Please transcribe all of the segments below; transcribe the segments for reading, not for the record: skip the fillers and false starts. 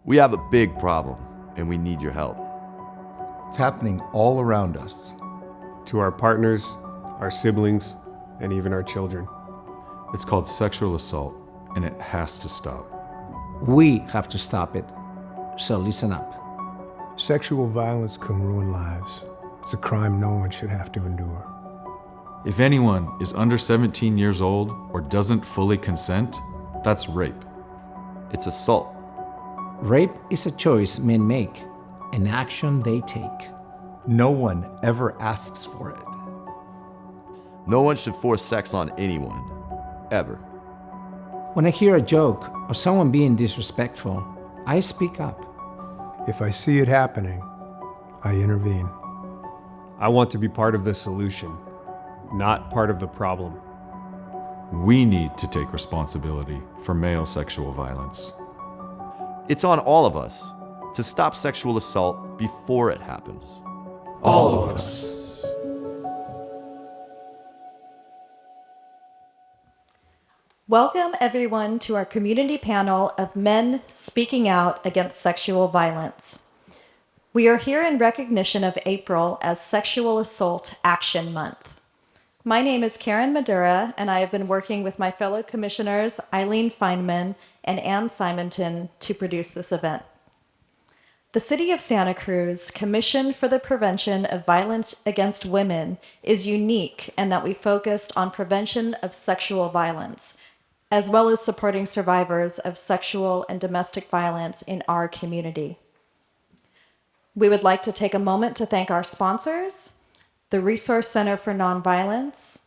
We have a big problem, and we need your help. It's happening all around us. To our partners, our siblings, and even our children. It's called sexual assault, and it has to stop. We have to stop it. So listen up. Sexual violence can ruin lives. It's a crime no one should have to endure. If anyone is under 17 years old or doesn't fully consent, that's rape. It's assault. Rape is a choice men make, an action they take. No one ever asks for it. No one should force sex on anyone, ever. When I hear a joke or someone being disrespectful, I speak up. If I see it happening, I intervene. I want to be part of the solution, not part of the problem. We need to take responsibility for male sexual violence. It's on all of us to stop sexual assault before it happens. All of us. Welcome, everyone, to our community panel of men speaking out against sexual violence. We are here in recognition of April as Sexual Assault Action Month. My name is Karen Madura, and I have been working with my fellow commissioners Eileen Feynman and Ann Simonton to produce this event. The City of Santa Cruz Commission for the Prevention of Violence Against Women is unique in that we focused on prevention of sexual violence, as well as supporting survivors of sexual and domestic violence in our community. We would like to take a moment to thank our sponsors, the Resource Center for Nonviolence,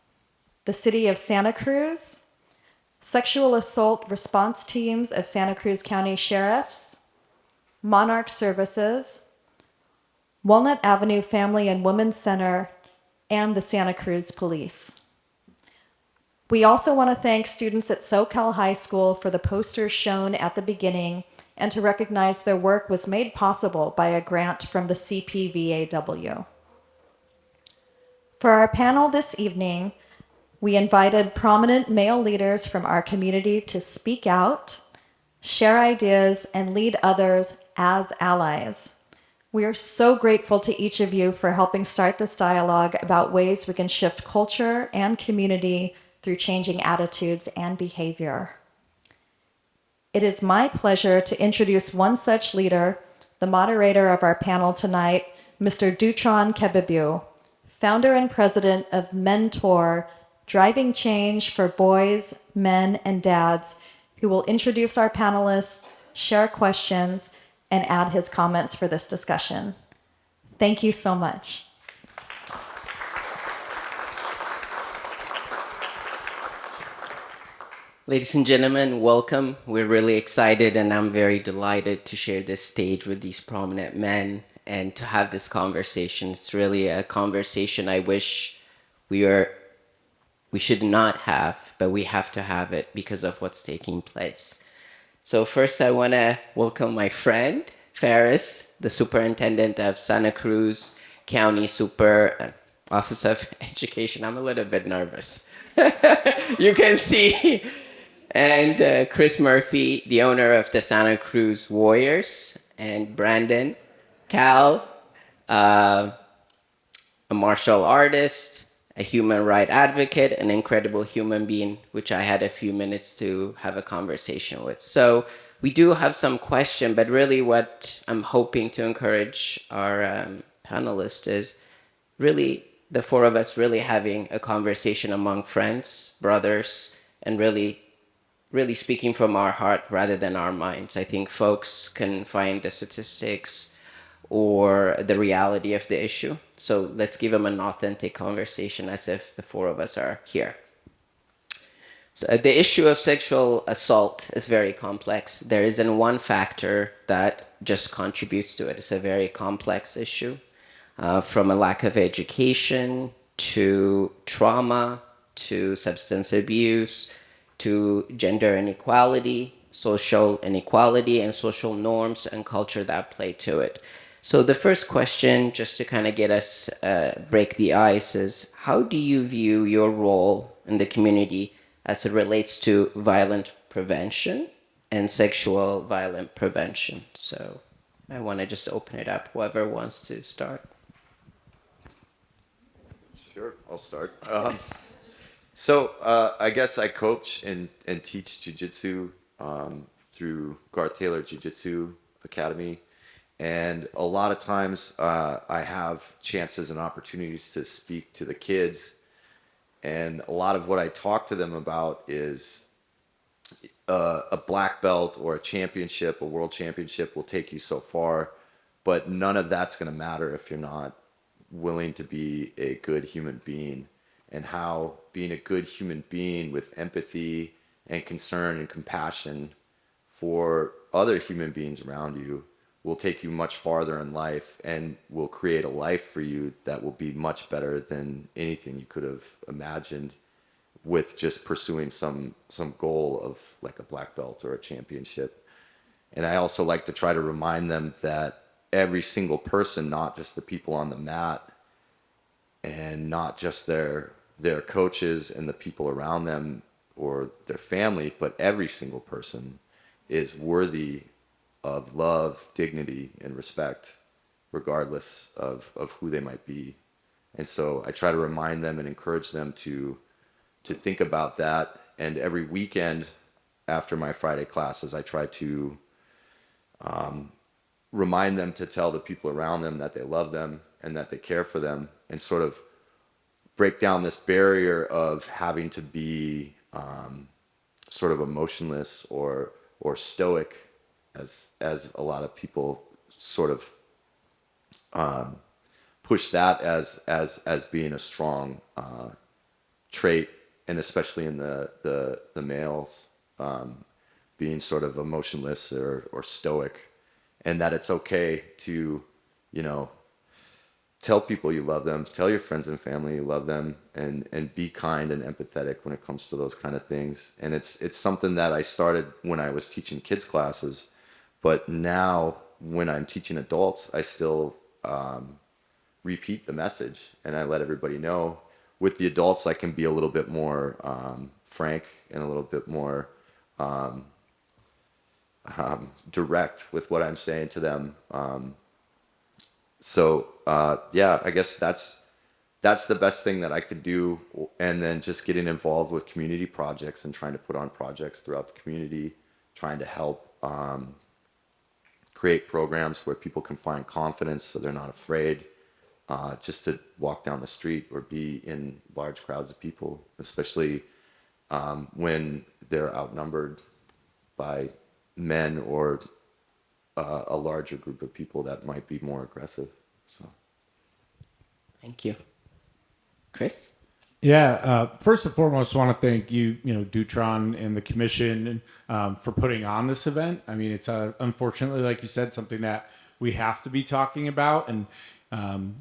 the City of Santa Cruz, Sexual Assault Response Teams of Santa Cruz County Sheriffs, Monarch Services, Walnut Avenue Family and Women's Center, and the Santa Cruz Police. We also want to thank students at SoCal High School for the posters shown at the beginning and to recognize their work was made possible by a grant from the CPVAW. For our panel this evening, we invited prominent male leaders from our community to speak out, share ideas, and lead others as allies. We are so grateful to each of you for helping start this dialogue about ways we can shift culture and community through changing attitudes and behavior. It is my pleasure to introduce one such leader, the moderator of our panel tonight, Mr. Dutron Kebebu, founder and president of Mentor, Driving Change for Boys, Men, and Dads, who will introduce our panelists, share questions, and add his comments for this discussion. Thank you so much. Ladies and gentlemen, welcome. We're really excited, and I'm very delighted to share this stage with these prominent men and to have this conversation. It's really a conversation I wish we should not have, but we have to have it because of what's taking place. So first, I want to welcome my friend, Ferris, the superintendent of Santa Cruz County Office of Education. I'm a little bit nervous. You can see. And Chris Murphy, the owner of the Santa Cruz Warriors, and Brandon Cal, a martial artist, a human rights advocate, an incredible human being, which I had a few minutes to have a conversation with. So we do have some questions, but really what I'm hoping to encourage our panelists is really the four of us really having a conversation among friends, brothers, and really speaking from our heart rather than our minds. I think folks can find the statistics or the reality of the issue. So let's give them an authentic conversation as if the four of us are here. So the issue of sexual assault is very complex. There isn't one factor that just contributes to it. It's a very complex issue, from a lack of education to trauma to substance abuse to gender inequality, social inequality, and social norms and culture that play to it. So the first question, just to kind of get us, break the ice, is how do you view your role in the community as it relates to violent prevention and sexual violence prevention. So I want to just open it up, whoever wants to start. Sure, I'll start. I guess I coach and teach jujitsu through Garth Taylor Jiu-Jitsu Academy. And a lot of times I have chances and opportunities to speak to the kids. And a lot of what I talk to them about is a black belt or a championship, a world championship will take you so far, but none of that's going to matter if you're not willing to be a good human being, and how being a good human being with empathy and concern and compassion for other human beings around you will take you much farther in life and will create a life for you that will be much better than anything you could have imagined with just pursuing some goal of like a black belt or a championship. And I also like to try to remind them that every single person, not just the people on the mat and not just their coaches and the people around them or their family, but every single person is worthy of love, dignity, and respect, regardless of who they might be. And so I try to remind them and encourage them to think about that. And every weekend after my Friday classes, I try to remind them to tell the people around them that they love them and that they care for them, and sort of break down this barrier of having to be sort of emotionless or stoic, as a lot of people sort of push that as being a strong trait, and especially in the males, being sort of emotionless or stoic, and that it's okay to, tell people you love them, tell your friends and family you love them, and be kind and empathetic when it comes to those kind of things. And it's something that I started when I was teaching kids classes, but now when I'm teaching adults, I still repeat the message, and I let everybody know. With the adults, I can be a little bit more frank and a little bit more direct with what I'm saying to them. I guess that's the best thing that I could do. And then just getting involved with community projects and trying to put on projects throughout the community, trying to help create programs where people can find confidence so they're not afraid just to walk down the street or be in large crowds of people, especially when they're outnumbered by men or a larger group of people that might be more aggressive. So, Thank you. Chris? Yeah, first and foremost, I want to thank you, Dutron and the commission for putting on this event. I mean, it's unfortunately, like you said, something that we have to be talking about. And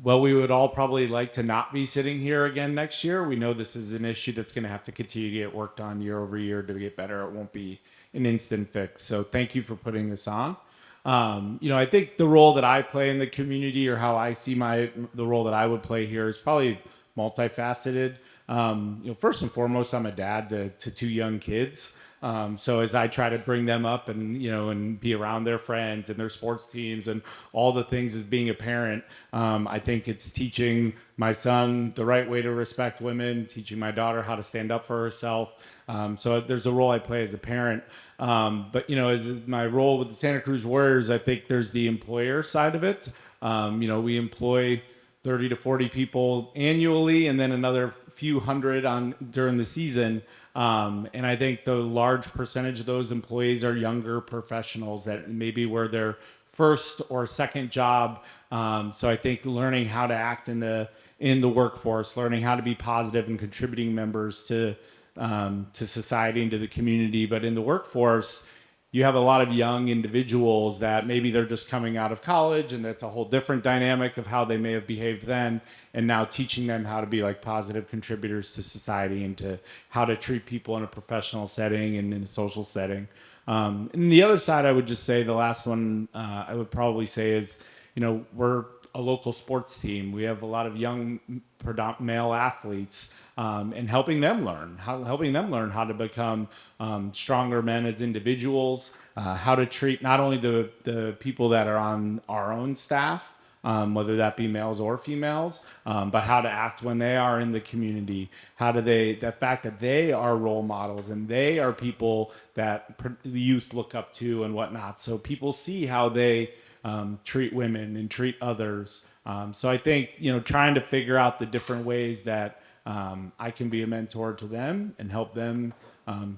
we would all probably like to not be sitting here again next year. We know this is an issue that's going to have to continue to get worked on year over year to get better. It won't be an instant fix. So thank you for putting this on. I think the role that I play in the community, or how I see the role that I would play here, is probably multifaceted. First and foremost, I'm a dad to two young kids. So as I try to bring them up and be around their friends and their sports teams and all the things as being a parent, I think it's teaching my son the right way to respect women, teaching my daughter how to stand up for herself. So there's a role I play as a parent. As my role with the Santa Cruz Warriors, I think there's the employer side of it. We employ 30 to 40 people annually, and then another few hundred during the season. And I think the large percentage of those employees are younger professionals that maybe were their first or second job. So I think learning how to act in the workforce, learning how to be positive and contributing members to society and to the community. But in the workforce, you have a lot of young individuals that maybe they're just coming out of college, and that's a whole different dynamic of how they may have behaved then, and now teaching them how to be like positive contributors to society and to how to treat people in a professional setting and in a social setting. And the other side, I would just say, the last one I would probably say is, we're a local sports team. We have a lot of young male athletes, and helping them learn how to become stronger men as individuals, how to treat not only the people that are on our own staff, whether that be males or females, but how to act when they are in the community. The fact that they are role models and they are people that the youth look up to and whatnot. So people see how they treat women and treat others. So I think, trying to figure out the different ways that I can be a mentor to them and help them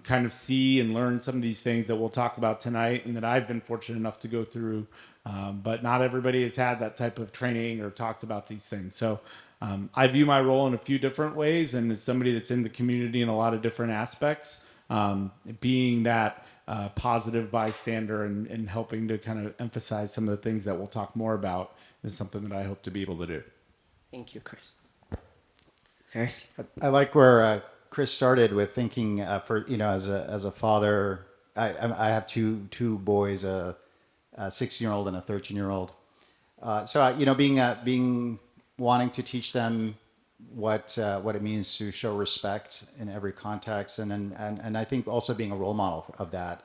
kind of see and learn some of these things that we'll talk about tonight and that I've been fortunate enough to go through. But not everybody has had that type of training or talked about these things. So I view my role in a few different ways, and as somebody that's in the community in a lot of different aspects, being that positive bystander and helping to kind of emphasize some of the things that we'll talk more about is something that I hope to be able to do. Thank you, Chris. Ferris? I like where Chris started with thinking as a father. I have two boys, a 16-year-old and a 13-year-old. So being wanting to teach them what it means to show respect in every context, and I think also being a role model of that,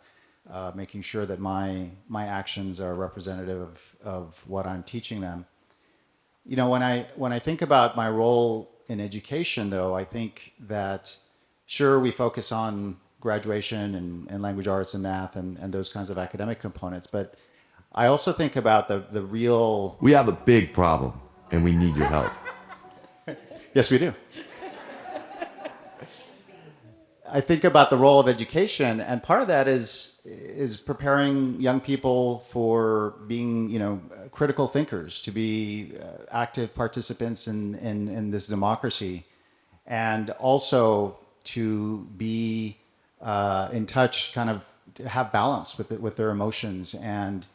making sure that my actions are representative of what I'm teaching them. When I think about my role in education, though, I think that sure we focus on graduation and language arts and math and those kinds of academic components, but I also think about the real... We have a big problem, and we need your help. Yes, we do. I think about the role of education, and part of that is preparing young people for being, critical thinkers, to be active participants in this democracy, and also to be in touch, kind of have balance with their emotions, and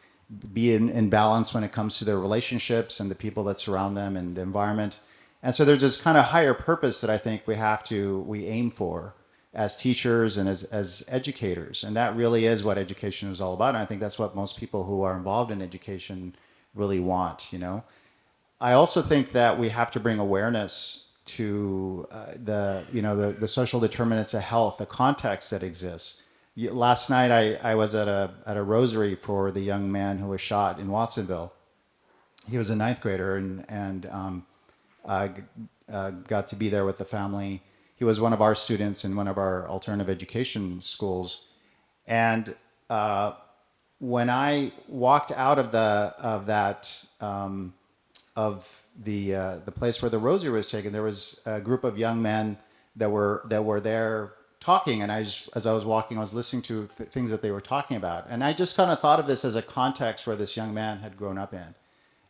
be in balance when it comes to their relationships and the people that surround them and the environment. And so there's this kind of higher purpose that I think we aim for as teachers and as educators. And that really is what education is all about. And I think that's what most people who are involved in education really want, I also think that we have to bring awareness to the social determinants of health, the context that exists. Last night I was at a rosary for the young man who was shot in Watsonville. He was a 9th grader and got to be there with the family. He was one of our students in one of our alternative education schools. And when I walked out of the place where the rosary was taken, there was a group of young men that were there talking. And as I was walking, I was listening to things that they were talking about. And I just kind of thought of this as a context where this young man had grown up in.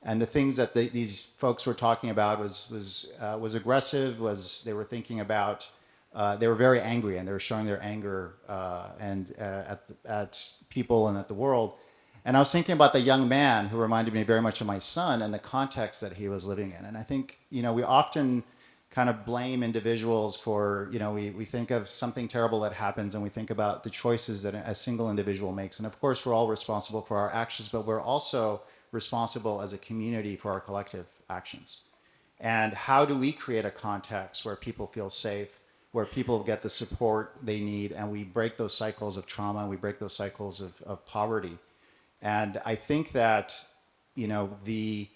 And the things that these folks were talking about was aggressive. They were thinking about, they were very angry, and they were showing their anger at people and at the world. And I was thinking about the young man who reminded me very much of my son and the context that he was living in. And I think we often kind of blame individuals for we think of something terrible that happens, and we think about the choices that a single individual makes. And of course, we're all responsible for our actions, but we're also responsible as a community for our collective actions. And how do we create a context where people feel safe, where people get the support they need, and we break those cycles of trauma, and we break those cycles of poverty. And I think that the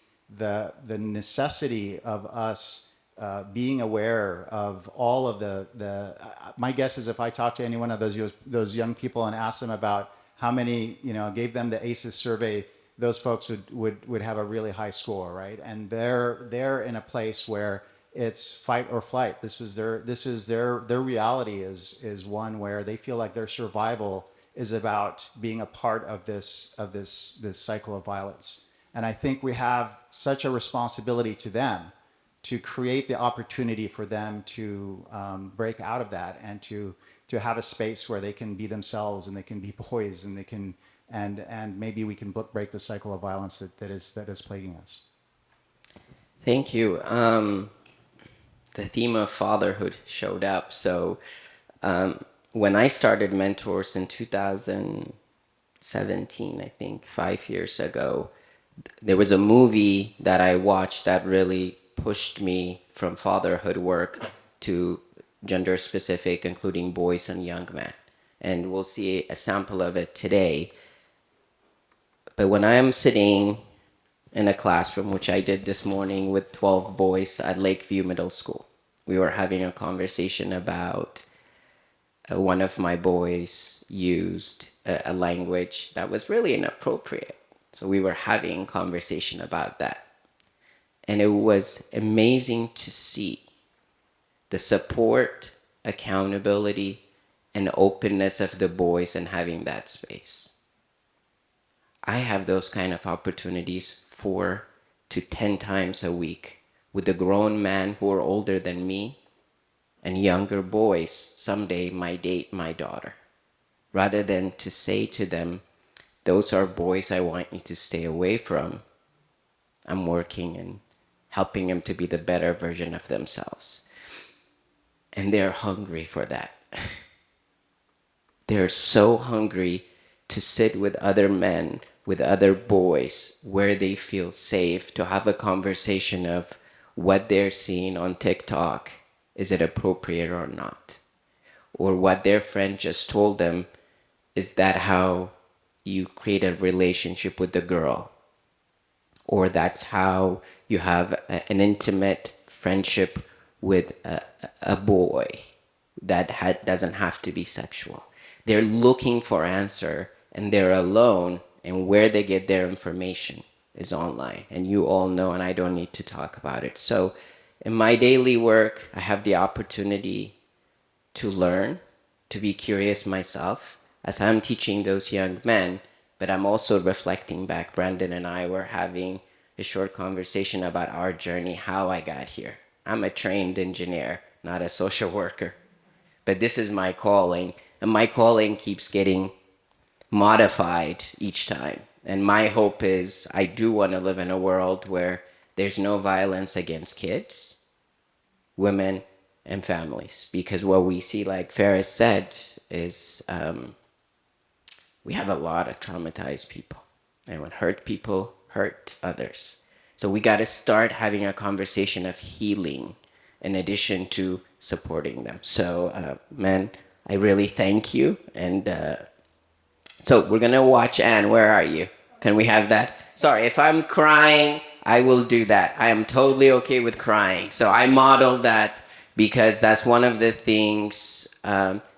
necessity of us being aware of all of the my guess is if I talk to any one of those young people and ask them about how many, gave them the ACEs survey, those folks would have a really high score, right? And they're in a place where it's fight or flight. This is their reality is one where they feel like their survival is about being a part of this cycle of violence. And I think we have such a responsibility to them to create the opportunity for them to break out of that, and to have a space where they can be themselves and they can be boys, and they can and maybe we can break the cycle of violence that is plaguing us. Thank you. The theme of fatherhood showed up. So when I started Mentors in 2017, I think 5 years ago, there was a movie that I watched that really pushed me from fatherhood work to gender specific, including boys and young men. And we'll see a sample of it today. But when I am sitting in a classroom, which I did this morning with 12 boys at Lakeview Middle School, we were having a conversation about one of my boys used a language that was really inappropriate. So we were having a conversation about that. And it was amazing to see the support, accountability, and openness of the boys and having that space. I have those kind of opportunities 4 to 10 times a week with the grown men who are older than me and younger boys someday might date my daughter. Rather than to say to them, those are boys I want you to stay away from, I'm working and helping them to be the better version of themselves. And they're hungry for that. They're so hungry to sit with other men, with other boys, where they feel safe, to have a conversation of what they're seeing on TikTok. Is it appropriate or not? Or what their friend just told them, is that how you create a relationship with the girl? Or that's how you have an intimate friendship with a boy that doesn't have to be sexual. They're looking for answer and they're alone, and where they get their information is online. And you all know, and I don't need to talk about it. So in my daily work, I have the opportunity to learn, to be curious myself as I'm teaching those young men, but I'm also reflecting back. Brandon and I were having a short conversation about our journey, how I got here. I'm a trained engineer, not a social worker, but this is my calling, and my calling keeps getting modified each time. And my hope is I do want to live in a world where there's no violence against kids, women, and families. Because what we see, like Ferris said, is we have a lot of traumatized people. And when hurt people hurt others. So we got to start having a conversation of healing in addition to supporting them. So, men, I really thank you. And so we're going to watch Anne. Where are you? Can we have that? Sorry, if I'm crying, I will do that. I am totally okay with crying. So I modeled that because that's one of the things,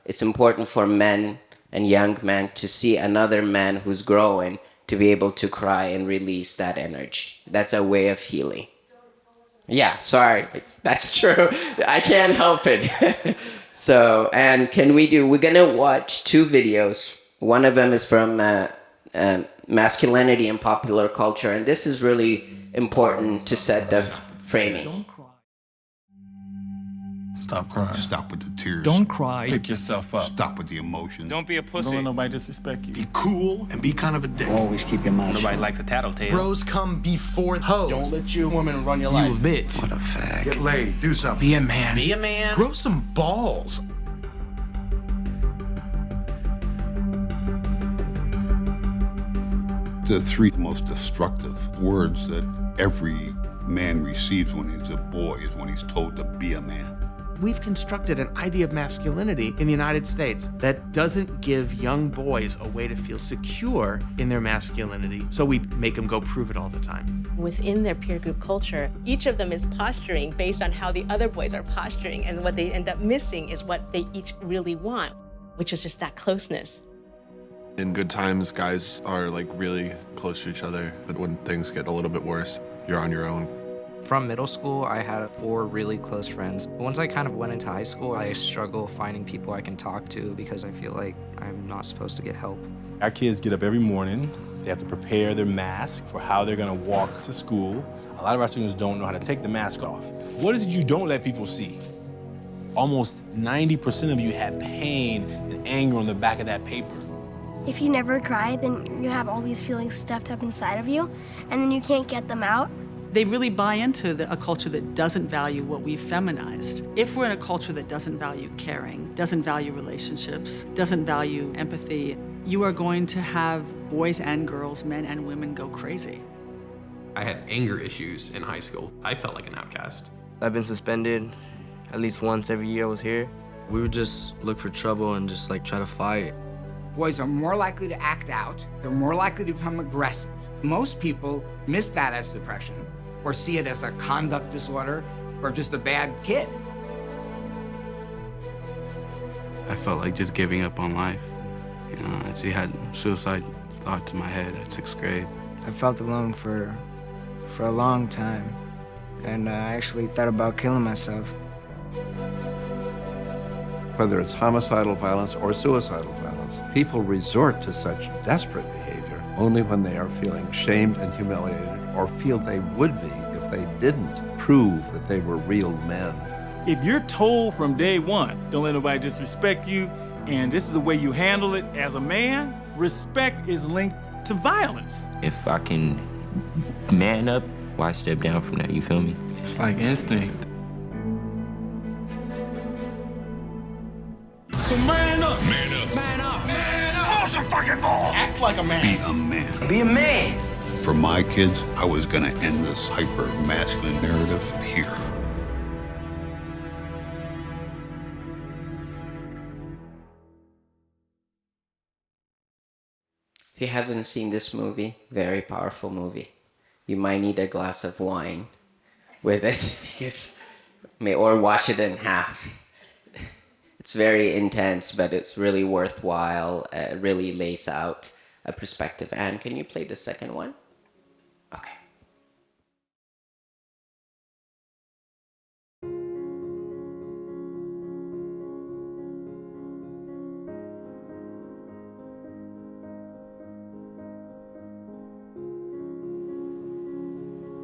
it's important for men and young men to see another man who's growing to be able to cry and release that energy. That's a way of healing. Yeah, sorry, that's true. I can't help it. So, and we're gonna watch 2 videos. One of them is from masculinity in popular culture, and this is really important to set the framing. Stop crying. Stop with the tears. Don't cry. Pick yourself up. Stop with the emotion. Don't be a pussy. Don't let nobody disrespect you. Be cool and be kind of a dick. Always keep your mouth. Nobody likes a tattletale. Bros come before hoes. Don't let your woman run your life. You bitch. What a fag. Get laid. Do something. Be a man. Be a man. Grow some balls. The 3 most destructive words that every man receives when he's a boy is when he's told to be a man. We've constructed an idea of masculinity in the United States that doesn't give young boys a way to feel secure in their masculinity, so we make them go prove it all the time. Within their peer group culture, each of them is posturing based on how the other boys are posturing, and what they end up missing is what they each really want, which is just that closeness. In good times, guys are like really close to each other, but when things get a little bit worse, you're on your own. From middle school, I had 4 really close friends. But once I kind of went into high school, I struggle finding people I can talk to because I feel like I'm not supposed to get help. Our kids get up every morning. They have to prepare their mask for how they're gonna walk to school. A lot of our students don't know how to take the mask off. What is it you don't let people see? Almost 90% of you have pain and anger on the back of that paper. If you never cry, then you have all these feelings stuffed up inside of you, and then you can't get them out. They really buy into a culture that doesn't value what we've feminized. If we're in a culture that doesn't value caring, doesn't value relationships, doesn't value empathy, you are going to have boys and girls, men and women go crazy. I had anger issues in high school. I felt like an outcast. I've been suspended at least once every year I was here. We would just look for trouble and just like try to fight. Boys are more likely to act out. They're more likely to become aggressive. Most people miss that as depression or see it as a conduct disorder or just a bad kid. I felt like just giving up on life. You know, I actually had suicide thoughts in my head at 6th grade. I felt alone for a long time, and I actually thought about killing myself. Whether it's homicidal violence or suicidal violence, people resort to such desperate behavior only when they are feeling shamed and humiliated or feel they would be if they didn't prove that they were real men. If you're told from day one, don't let nobody disrespect you, and this is the way you handle it as a man, respect is linked to violence. If I can man up, why step down from that, you feel me? It's like instinct. So man up. Man up. Man up. Man up. Hold some fucking balls. Act like a man. Be a man. Be a man. For my kids, I was gonna end this hyper-masculine narrative here. If you haven't seen this movie, very powerful movie. You might need a glass of wine with it, or wash it in half. It's very intense, but it's really worthwhile. Really lays out a perspective. Anne, can you play the second one? Okay.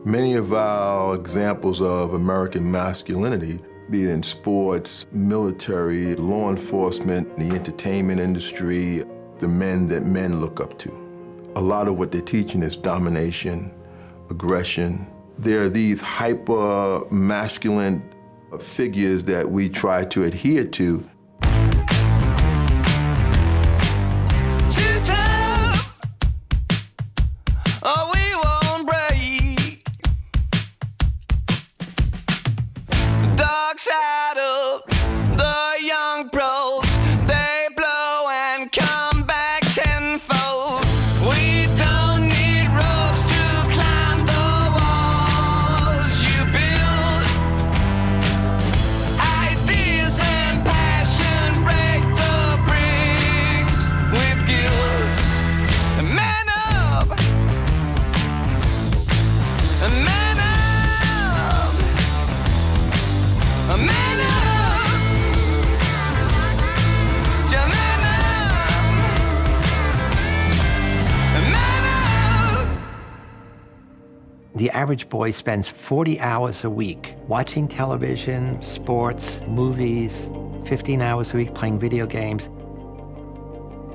Many of our examples of American masculinity, be it in sports, military, law enforcement, the entertainment industry, the men that men look up to. A lot of what they're teaching is domination, aggression. There are these hyper-masculine figures that we try to adhere to. The average boy spends 40 hours a week watching television, sports, movies, 15 hours a week playing video games.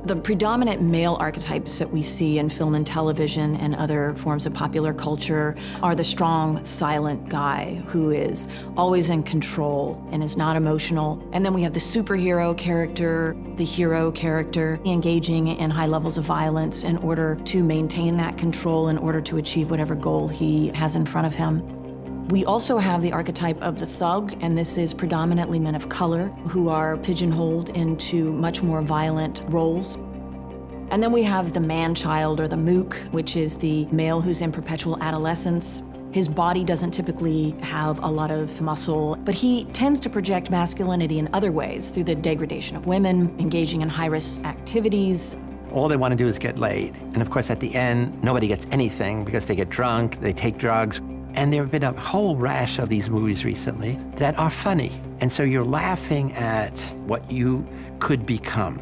The predominant male archetypes that we see in film and television and other forms of popular culture are the strong, silent guy who is always in control and is not emotional. And then we have the superhero character, the hero character, engaging in high levels of violence in order to maintain that control, in order to achieve whatever goal he has in front of him. We also have the archetype of the thug, and this is predominantly men of color who are pigeonholed into much more violent roles. And then we have the man-child, or the mook, which is the male who's in perpetual adolescence. His body doesn't typically have a lot of muscle, but he tends to project masculinity in other ways through the degradation of women, engaging in high-risk activities. All they want to do is get laid. And of course, at the end, nobody gets anything because they get drunk, they take drugs. And there have been a whole rash of these movies recently that are funny. And so you're laughing at what you could become.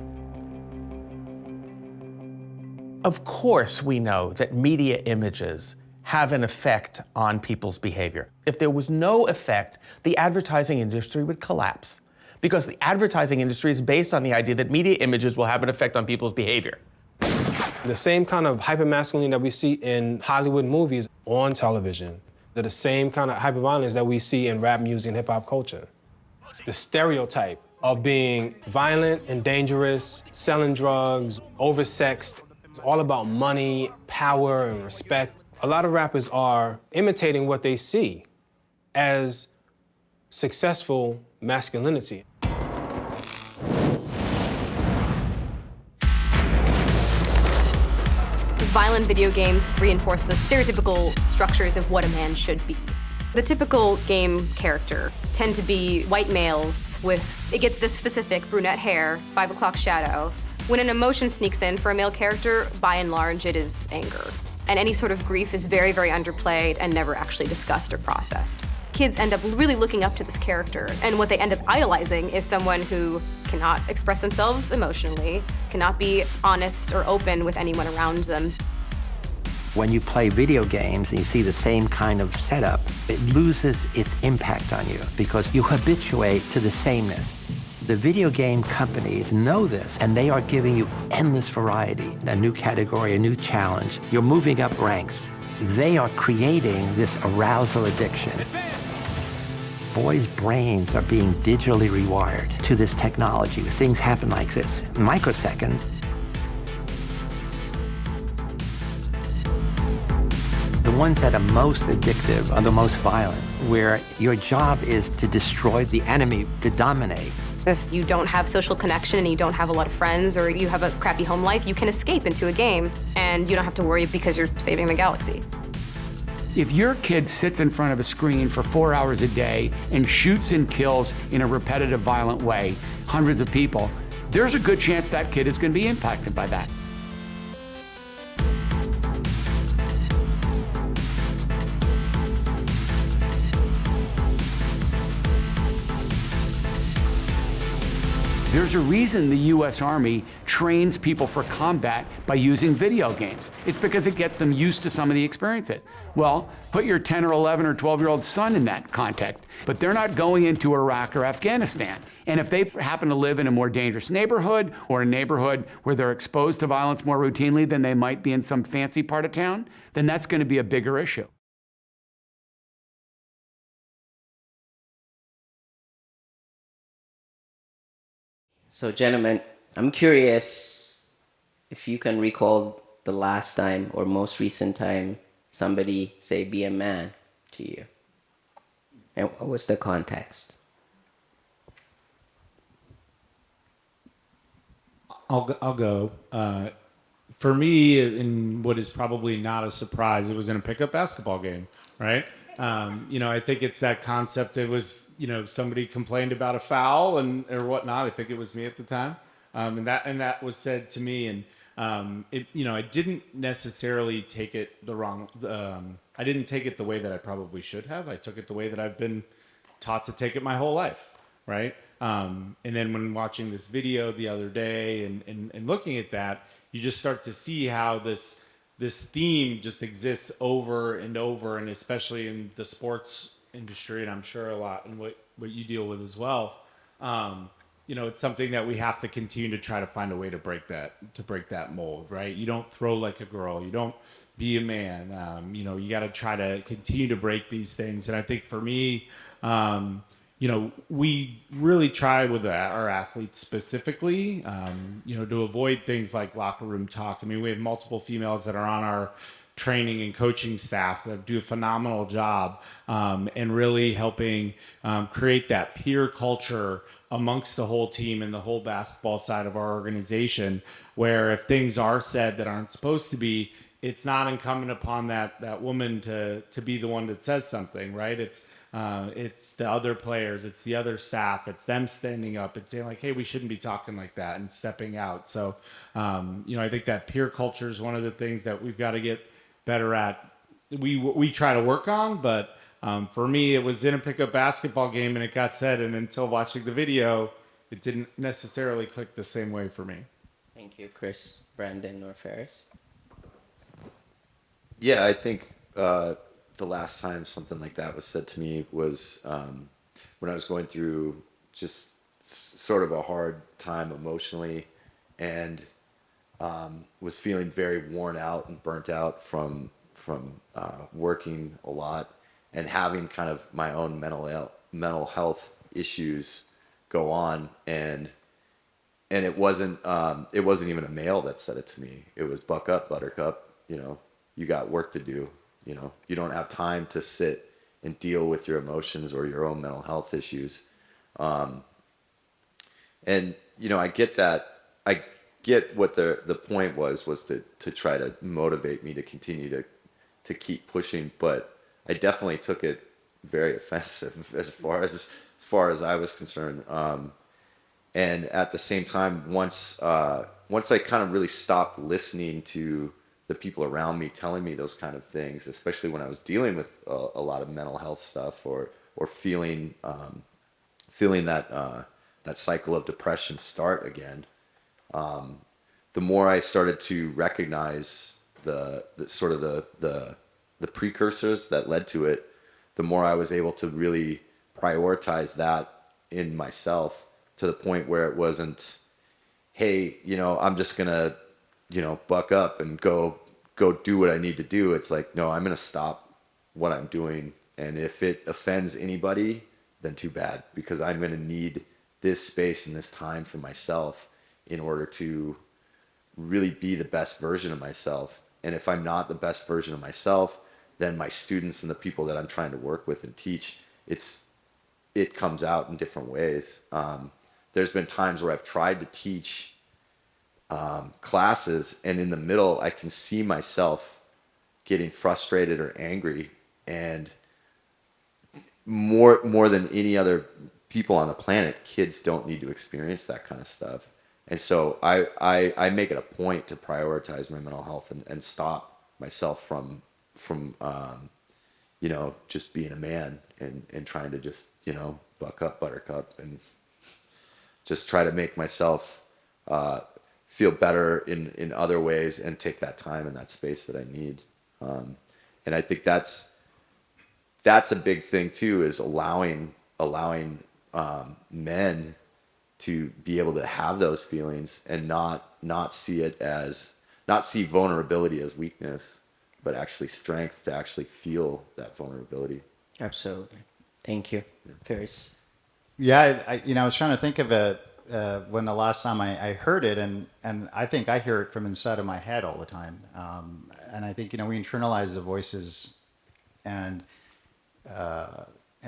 Of course, we know that media images have an effect on people's behavior. If there was no effect, the advertising industry would collapse, because the advertising industry is based on the idea that media images will have an effect on people's behavior. The same kind of hypermasculinity that we see in Hollywood movies on television, they're the same kind of hyperviolence that we see in rap music and hip-hop culture. The stereotype of being violent and dangerous, selling drugs, oversexed, it's all about money, power, and respect. A lot of rappers are imitating what they see as successful masculinity. Violent video games reinforce the stereotypical structures of what a man should be. The typical game character tend to be white males with, it gets this specific brunette hair, 5 o'clock shadow. When an emotion sneaks in for a male character, by and large, it is anger. And any sort of grief is very, very underplayed and never actually discussed or processed. Kids end up really looking up to this character, and what they end up idolizing is someone who cannot express themselves emotionally, cannot be honest or open with anyone around them. When you play video games and you see the same kind of setup, it loses its impact on you because you habituate to the sameness. The video game companies know this, and they are giving you endless variety, a new category, a new challenge. You're moving up ranks. They are creating this arousal addiction. Boys' brains are being digitally rewired to this technology. Things happen like this, in microseconds. The ones that are most addictive are the most violent, where your job is to destroy the enemy, to dominate. If you don't have social connection and you don't have a lot of friends or you have a crappy home life, you can escape into a game and you don't have to worry because you're saving the galaxy. If your kid sits in front of a screen for 4 hours a day and shoots and kills in a repetitive, violent way hundreds of people, there's a good chance that kid is going to be impacted by that. There's a reason the U.S. Army trains people for combat by using video games. It's because it gets them used to some of the experiences. Well, put your 10 or 11 or 12-year-old son in that context, but they're not going into Iraq or Afghanistan. And if they happen to live in a more dangerous neighborhood or a neighborhood where they're exposed to violence more routinely than they might be in some fancy part of town, then that's going to be a bigger issue. So, gentlemen, I'm curious if you can recall the last time or most recent time somebody say be a man to you. And what was the context? I'll go. For me, in what is probably not a surprise, it was in a pickup basketball game, right? I think it's that concept. It was, somebody complained about a foul or whatnot. I think it was me at the time, and that was said to me. And I didn't necessarily take it the wrong. I didn't take it the way that I probably should have. I took it the way that I've been taught to take it my whole life, right? And then when watching this video the other day and looking at that, you just start to see how this theme just exists over and over, and especially in the sports industry, and I'm sure a lot in what you deal with as well. It's something that we have to continue to try to find a way to break that mold, right? You don't throw like a girl. You don't be a man. You got to try to continue to break these things. And I think for me, we really try with our athletes specifically, to avoid things like locker room talk. I mean, we have multiple females that are on our training and coaching staff that do a phenomenal job and really helping create that peer culture amongst the whole team and the whole basketball side of our organization, where if things are said that aren't supposed to be, it's not incumbent upon that woman to be the one that says something, right? It's the other players, it's the other staff, it's them standing up and saying like, hey, we shouldn't be talking like that, and stepping out. So, I think that peer culture is one of the things that we've got to get better at. We try to work on, but for me, it was in a pickup basketball game and it got said, and until watching the video, it didn't necessarily click the same way for me. Thank you, Chris, Brandon, or Ferris. Yeah, I think the last time something like that was said to me was when I was going through just sort of a hard time emotionally, and was feeling very worn out and burnt out from working a lot and having kind of my own mental health issues go on, and it wasn't even a male that said it to me. It was buck up, buttercup, you got work to do. You know, you don't have time to sit and deal with your emotions or your own mental health issues. And, you know, I get that. I get what the point was to try to motivate me to continue to keep pushing. But I definitely took it very offensive as far as I was concerned. And at the same time, once I kind of really stopped listening to the people around me telling me those kind of things, especially when I was dealing with a lot of mental health stuff or feeling that cycle of depression start again, the more I started to recognize the precursors that led to it, the more I was able to really prioritize that in myself, to the point where it wasn't, hey, you know, I'm just gonna, you know, buck up and go do what I need to do. It's like, no, I'm gonna stop what I'm doing, and if it offends anybody, then too bad, because I'm gonna need this space and this time for myself in order to really be the best version of myself. And if I'm not the best version of myself, then my students and the people that I'm trying to work with and teach, it comes out in different ways. There's been times where I've tried to teach classes, and in the middle, I can see myself getting frustrated or angry, and more than any other people on the planet, kids don't need to experience that kind of stuff. And so I make it a point to prioritize my mental health and stop myself from you know, just being a man and trying to just, you know, buck up, buttercup, and just try to make myself feel better in other ways and take that time and that space that I need. And I think that's a big thing too, is allowing men to be able to have those feelings and not see vulnerability as weakness, but actually strength to actually feel that vulnerability. Absolutely. Thank you. Ferris. Yeah, I was trying to think of it when the last time I heard it, and I think I hear it from inside of my head all the time. And I think, you know, we internalize the voices, and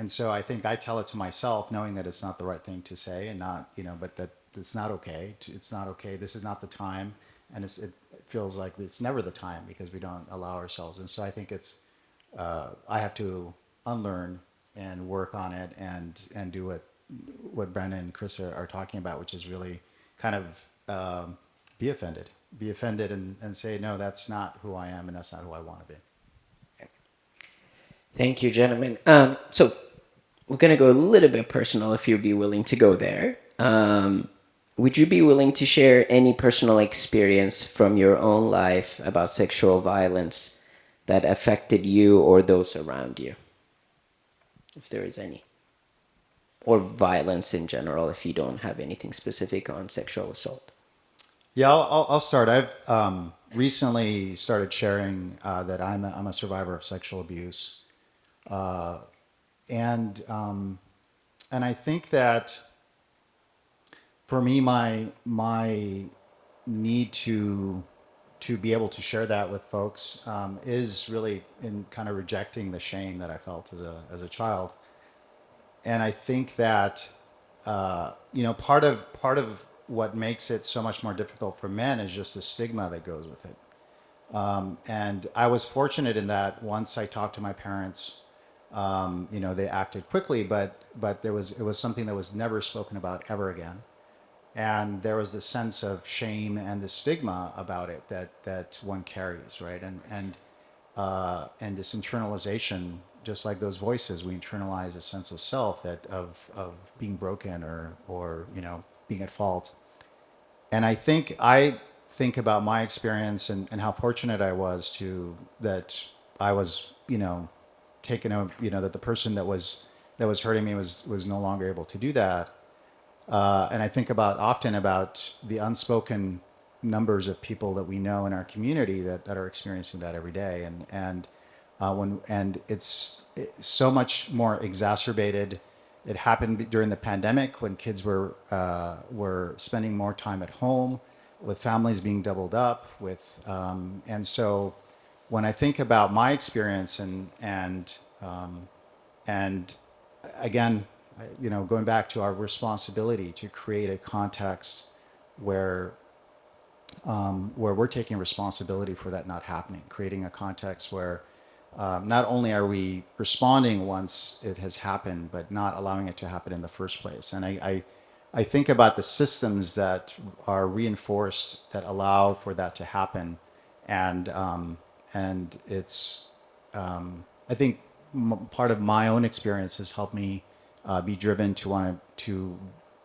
so I think I tell it to myself, knowing that it's not the right thing to say, and not, you know, but that it's not okay. It's not okay. This is not the time, and it feels like it's never the time because we don't allow ourselves. And so I think I have to unlearn and work on it and do what Brendan and Chris are talking about, which is really kind of be offended and say, no, that's not who I am, and that's not who I want to be. Thank you, gentlemen. So we're going to go a little bit personal, if you'd be willing to go there. Would you be willing to share any personal experience from your own life about sexual violence that affected you or those around you, if there is any? Or violence in general, if you don't have anything specific on sexual assault. Yeah, I'll start. I've recently started sharing that I'm a survivor of sexual abuse. And I think that for me, my need to be able to share that with folks is really in kind of rejecting the shame that I felt as a child. And I think that you know, part of what makes it so much more difficult for men is just the stigma that goes with it. And I was fortunate in that once I talked to my parents, you know, they acted quickly, but it was something that was never spoken about ever again. And there was this sense of shame and the stigma about it that one carries, right? And this internalization, just like those voices, we internalize a sense of self of being broken or you know, being at fault. And I think about my experience and how fortunate I was that I was, you know, taken out, you know, that the person that was hurting me was no longer able to do that. And I think often about the unspoken numbers of people that we know in our community that are experiencing that every day. And it's so much more exacerbated. It happened during the pandemic when kids were spending more time at home, with families being doubled up, and so when I think about my experience and again, going back to our responsibility to create a context where we're taking responsibility for that not happening, creating a context where not only are we responding once it has happened, but not allowing it to happen in the first place. And I think about the systems that are reinforced that allow for that to happen, and it's I think part of my own experience has helped me be driven to want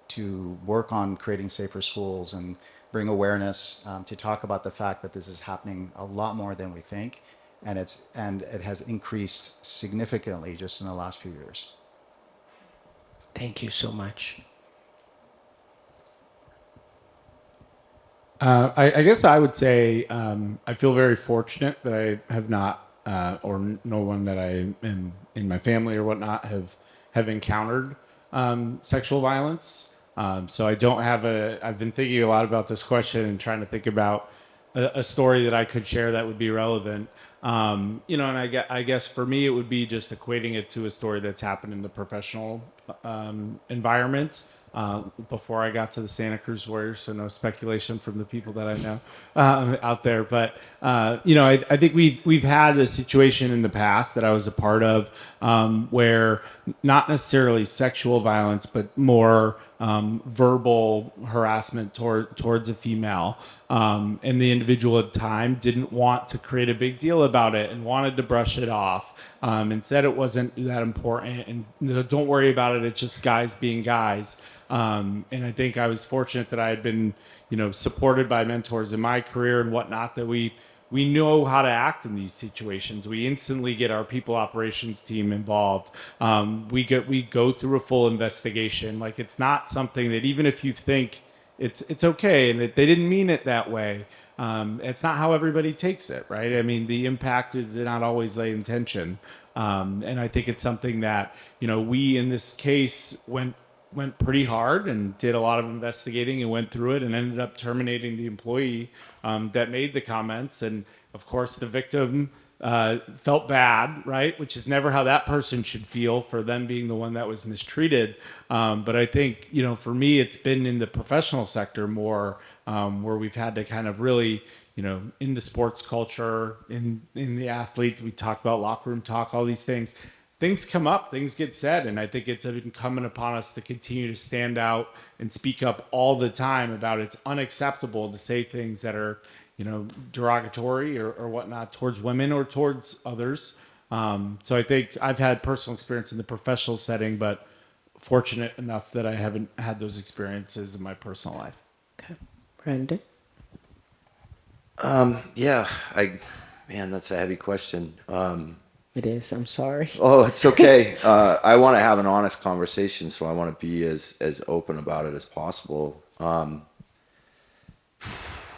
to work on creating safer schools and bring awareness, to talk about the fact that this is happening a lot more than we think, and it has increased significantly just in the last few years. Thank you so much. I guess I would say I feel very fortunate that I have not, or no one that I am in my family or whatnot have encountered sexual violence. So I don't have I've been thinking a lot about this question and trying to think about a story that I could share that would be relevant. And I guess for me, it would be just equating it to a story that's happened in the professional environment. Before I got to the Santa Cruz Warriors, so no speculation from the people that I know out there. But I think we've had a situation in the past that I was a part of where not necessarily sexual violence, but more verbal harassment towards a female, and the individual at the time didn't want to create a big deal about it and wanted to brush it off, and said it wasn't that important and don't worry about it, it's just guys being guys. And I think I was fortunate that I had been supported by mentors in my career and whatnot, that we know how to act in these situations. We instantly get our people operations team involved. We go through a full investigation. Like, it's not something that, even if you think it's okay and that they didn't mean it that way, it's not how everybody takes it, right? I mean, the impact is not always the intention. And I think it's something that, we in this case went pretty hard and did a lot of investigating and went through it and ended up terminating the employee that made the comments. And of course, the victim felt bad, right? Which is never how that person should feel, for them being the one that was mistreated. But I think, for me, it's been in the professional sector more, where we've had to kind of really, in the sports culture, in the athletes, we talk about locker room talk, all these things. Things come up, things get said, and I think it's incumbent upon us to continue to stand out and speak up all the time about it's unacceptable to say things that are, derogatory or whatnot towards women or towards others. So I think I've had personal experience in the professional setting, but fortunate enough that I haven't had those experiences in my personal life. Okay. Brandon? Man, that's a heavy question. It is. I'm sorry. Oh, it's okay. I want to have an honest conversation, so I want to be as open about it as possible.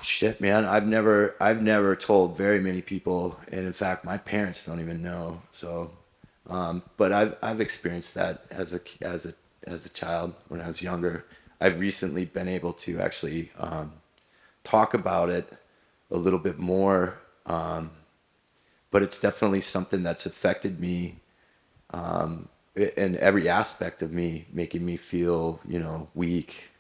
Shit, man, I've never told very many people, and in fact, my parents don't even know. So, but I've experienced that as a child when I was younger. I've recently been able to actually talk about it a little bit more. But it's definitely something that's affected me in every aspect of me, making me feel, weak,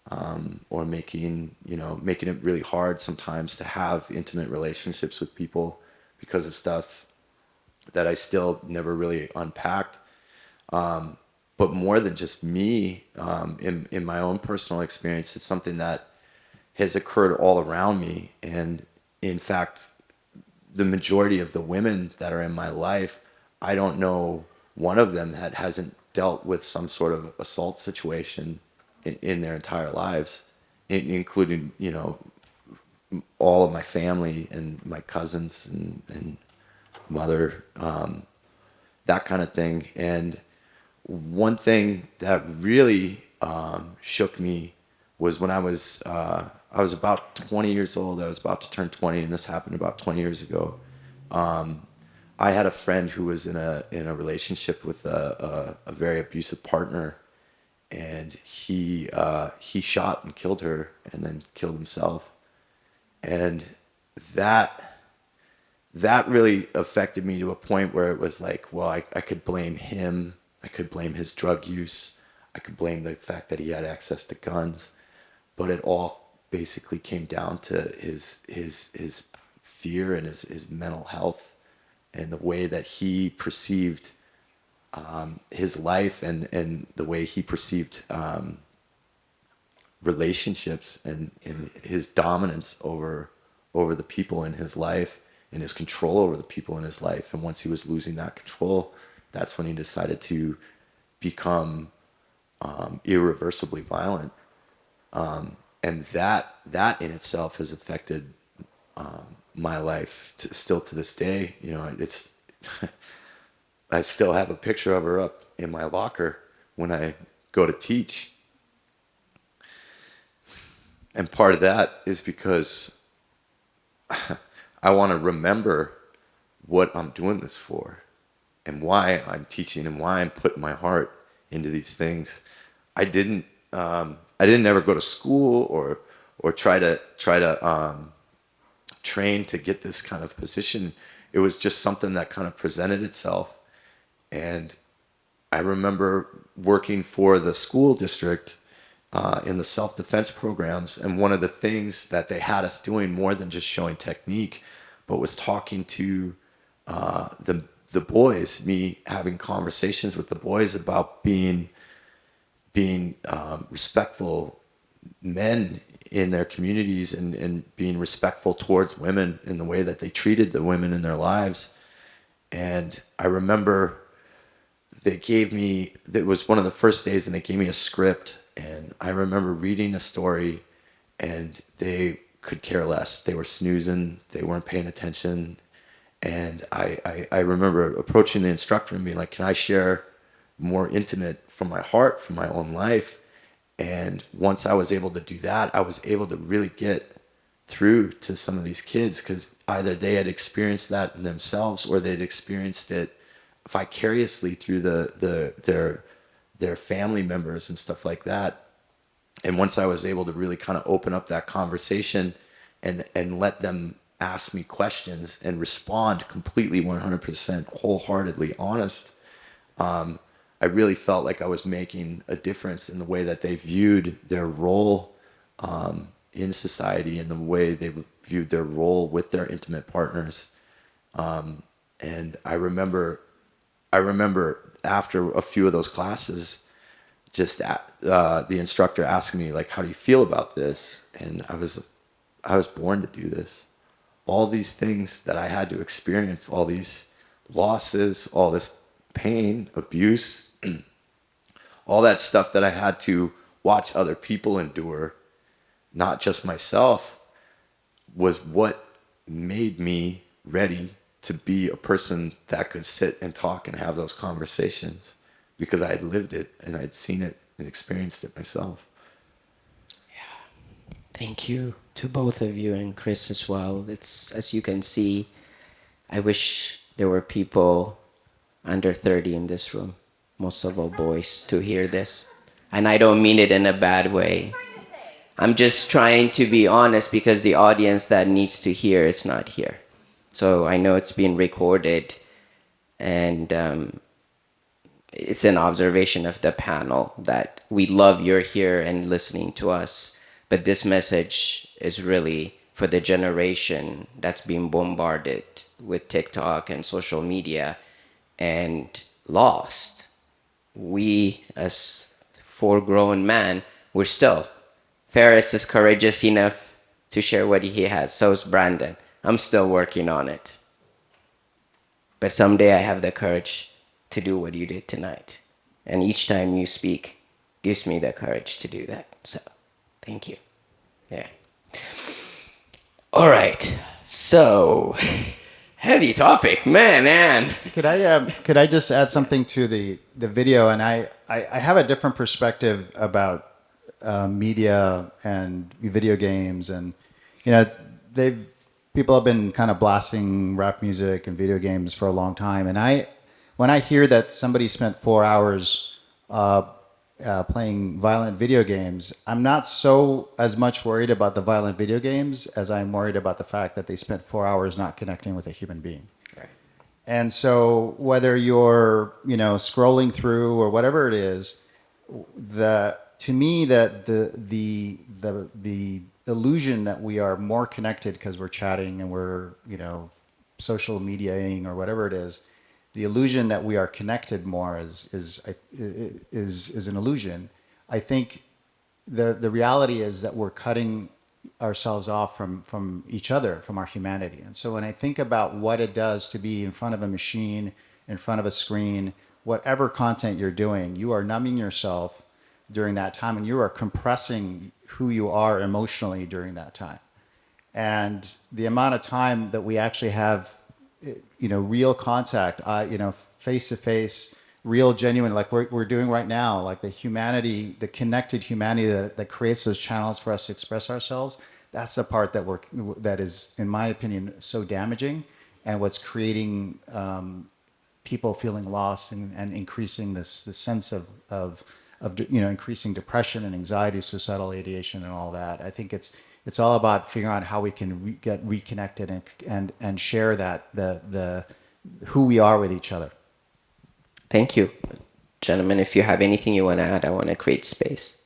or making it really hard sometimes to have intimate relationships with people because of stuff that I still never really unpacked. But more than just me, in my own personal experience, it's something that has occurred all around me. And in fact, the majority of the women that are in my life, I don't know one of them that hasn't dealt with some sort of assault situation in their entire lives, including, all of my family and my cousins and mother, that kind of thing. And one thing that really shook me was when I was about 20 years old. I was about to turn 20, and this happened about 20 years ago. I had a friend who was in a relationship with a very abusive partner, and he shot and killed her, and then killed himself. And that that really affected me to a point where it was like, well, I could blame him. I could blame his drug use. I could blame the fact that he had access to guns. But it all basically came down to his fear and his mental health and the way that he perceived his life and the way he perceived relationships and his dominance over the people in his life and his control over the people in his life. And once he was losing that control, that's when he decided to become irreversibly violent. And that in itself has affected my life still to this day. You know, it's I still have a picture of her up in my locker when I go to teach. And part of that is because I want to remember what I'm doing this for and why I'm teaching and why I'm putting my heart into these things. I didn't ever go to school or try to train to get this kind of position. It was just something that kind of presented itself. And I remember working for the school district in the self-defense programs, and one of the things that they had us doing more than just showing technique, but was talking to the boys, me having conversations with the boys about being respectful men in their communities and being respectful towards women in the way that they treated the women in their lives. And I remember they gave me, it was one of the first days, and they gave me a script, and I remember reading a story and they could care less. They were snoozing, they weren't paying attention. And I remember approaching the instructor and being like, can I share more intimate from my heart, from my own life? And once I was able to do that, I was able to really get through to some of these kids, because either they had experienced that in themselves or they'd experienced it vicariously through their family members and stuff like that. And once I was able to really kind of open up that conversation and let them ask me questions and respond completely 100% wholeheartedly honest, I really felt like I was making a difference in the way that they viewed their role in society and the way they viewed their role with their intimate partners. And I remember after a few of those classes, just the instructor asking me, like, how do you feel about this? And I was born to do this. All these things that I had to experience, all these losses, all this pain, abuse, all that stuff that I had to watch other people endure, not just myself, was what made me ready to be a person that could sit and talk and have those conversations, because I had lived it and I'd seen it and experienced it myself. Yeah. Thank you to both of you and Chris as well. It's, as you can see, I wish there were people under 30 in this room, most of all boys, to hear this. And I don't mean it in a bad way. I'm just trying to be honest, because the audience that needs to hear is not here. So I know it's being recorded, and it's an observation of the panel that we love you're here and listening to us. But this message is really for the generation that's being bombarded with TikTok and social media and lost. We, as 4 grown men, we're still. Ferris is courageous enough to share what he has. So is Brandon. I'm still working on it. But someday I have the courage to do what you did tonight. And each time you speak gives me the courage to do that. So, thank you. Yeah. All right. So, heavy topic, man. Could I just add something to the video? And I have a different perspective about media and video games, and people have been kind of blasting rap music and video games for a long time. And when I hear that somebody spent 4 hours playing violent video games, I'm not so as much worried about the violent video games as I'm worried about the fact that they spent 4 hours not connecting with a human being. Right. And so whether you're, scrolling through or whatever it is, to me that the illusion that we are more connected because we're chatting and we're, social mediaing or whatever it is, the illusion that we are connected more is an illusion. I think the reality is that we're cutting ourselves off from each other, from our humanity. And so when I think about what it does to be in front of a machine, in front of a screen, whatever content you're doing, you are numbing yourself during that time, and you are compressing who you are emotionally during that time. And the amount of time that we actually have, real contact, face to face, real, genuine, like we're doing right now, like the humanity, the connected humanity that creates those channels for us to express ourselves. That's the part that is, in my opinion, so damaging, and what's creating people feeling lost and increasing this sense of increasing depression and anxiety, suicidal ideation, and all that. I think it's all about figuring out how we can get reconnected and share that the who we are with each other. Thank you. Gentlemen, if you have anything you want to add, I want to create space.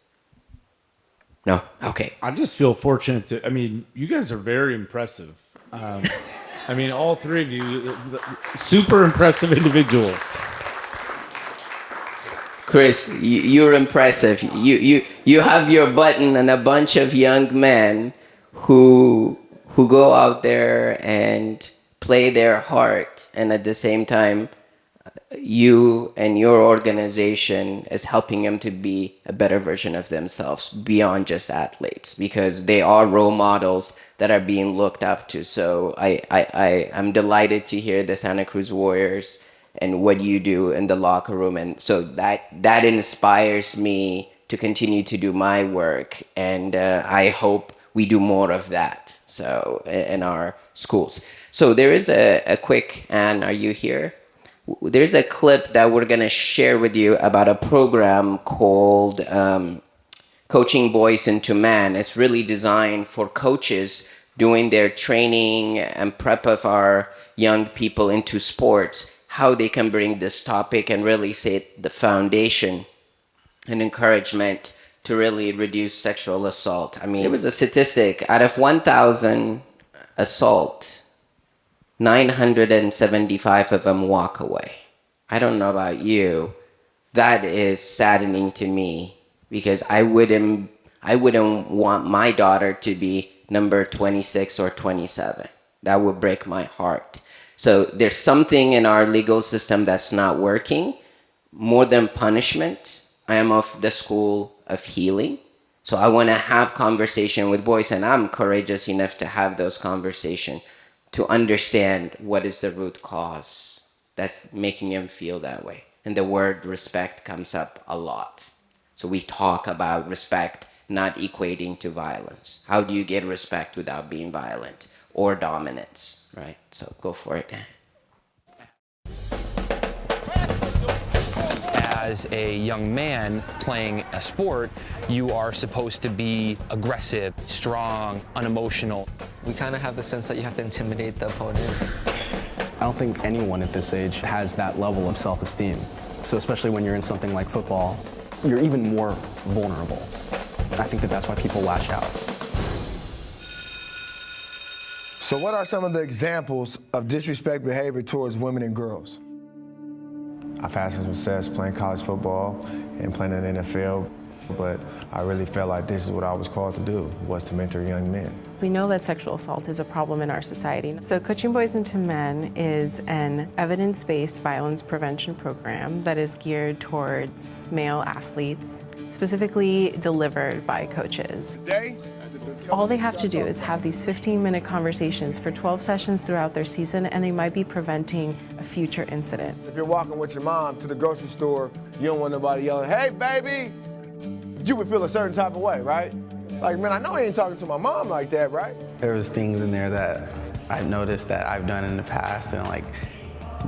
No? Okay. I just feel fortunate you guys are very impressive. All three of you, super impressive individuals. Chris, you're impressive. You have your button and a bunch of young men who go out there and play their heart, and at the same time, you and your organization is helping them to be a better version of themselves beyond just athletes, because they are role models that are being looked up to. So I'm delighted to hear the Santa Cruz Warriors and what you do in the locker room. And so that inspires me to continue to do my work. And I hope we do more of that so in our schools. So there is a quick, Anne, are you here? There's a clip that we're going to share with you about a program called Coaching Boys into Men. It's really designed for coaches doing their training and prep of our young people into sports, how they can bring this topic and really set the foundation and encouragement to really reduce sexual assault. There was a statistic, out of 1,000 assault, 975 of them walk away. I don't know about you. That is saddening to me, because I wouldn't want my daughter to be number 26 or 27. That would break my heart. So there's something in our legal system that's not working. More than punishment, I am of the school of healing. So I want to have conversation with boys, and I'm courageous enough to have those conversations to understand what is the root cause that's making them feel that way. And the word respect comes up a lot. So we talk about respect not equating to violence. How do you get respect without being violent or dominance, right? So go for it. As a young man playing a sport, you are supposed to be aggressive, strong, unemotional. We kind of have the sense that you have to intimidate the opponent. I don't think anyone at this age has that level of self-esteem. So especially when you're in something like football, you're even more vulnerable. I think that's why people lash out. So what are some of the examples of disrespect behavior towards women and girls? I've had some success playing college football and playing in the NFL, but I really felt like this is what I was called to do, was to mentor young men. We know that sexual assault is a problem in our society. So Coaching Boys into Men is an evidence-based violence prevention program that is geared towards male athletes, specifically delivered by coaches. All they have to do is have these 15-minute conversations for 12 sessions throughout their season, and they might be preventing a future incident. If you're walking with your mom to the grocery store, you don't want nobody yelling, "Hey, baby!" You would feel a certain type of way, right? Like, man, I know I ain't talking to my mom like that, right? There was things in there that I've noticed that I've done in the past, and like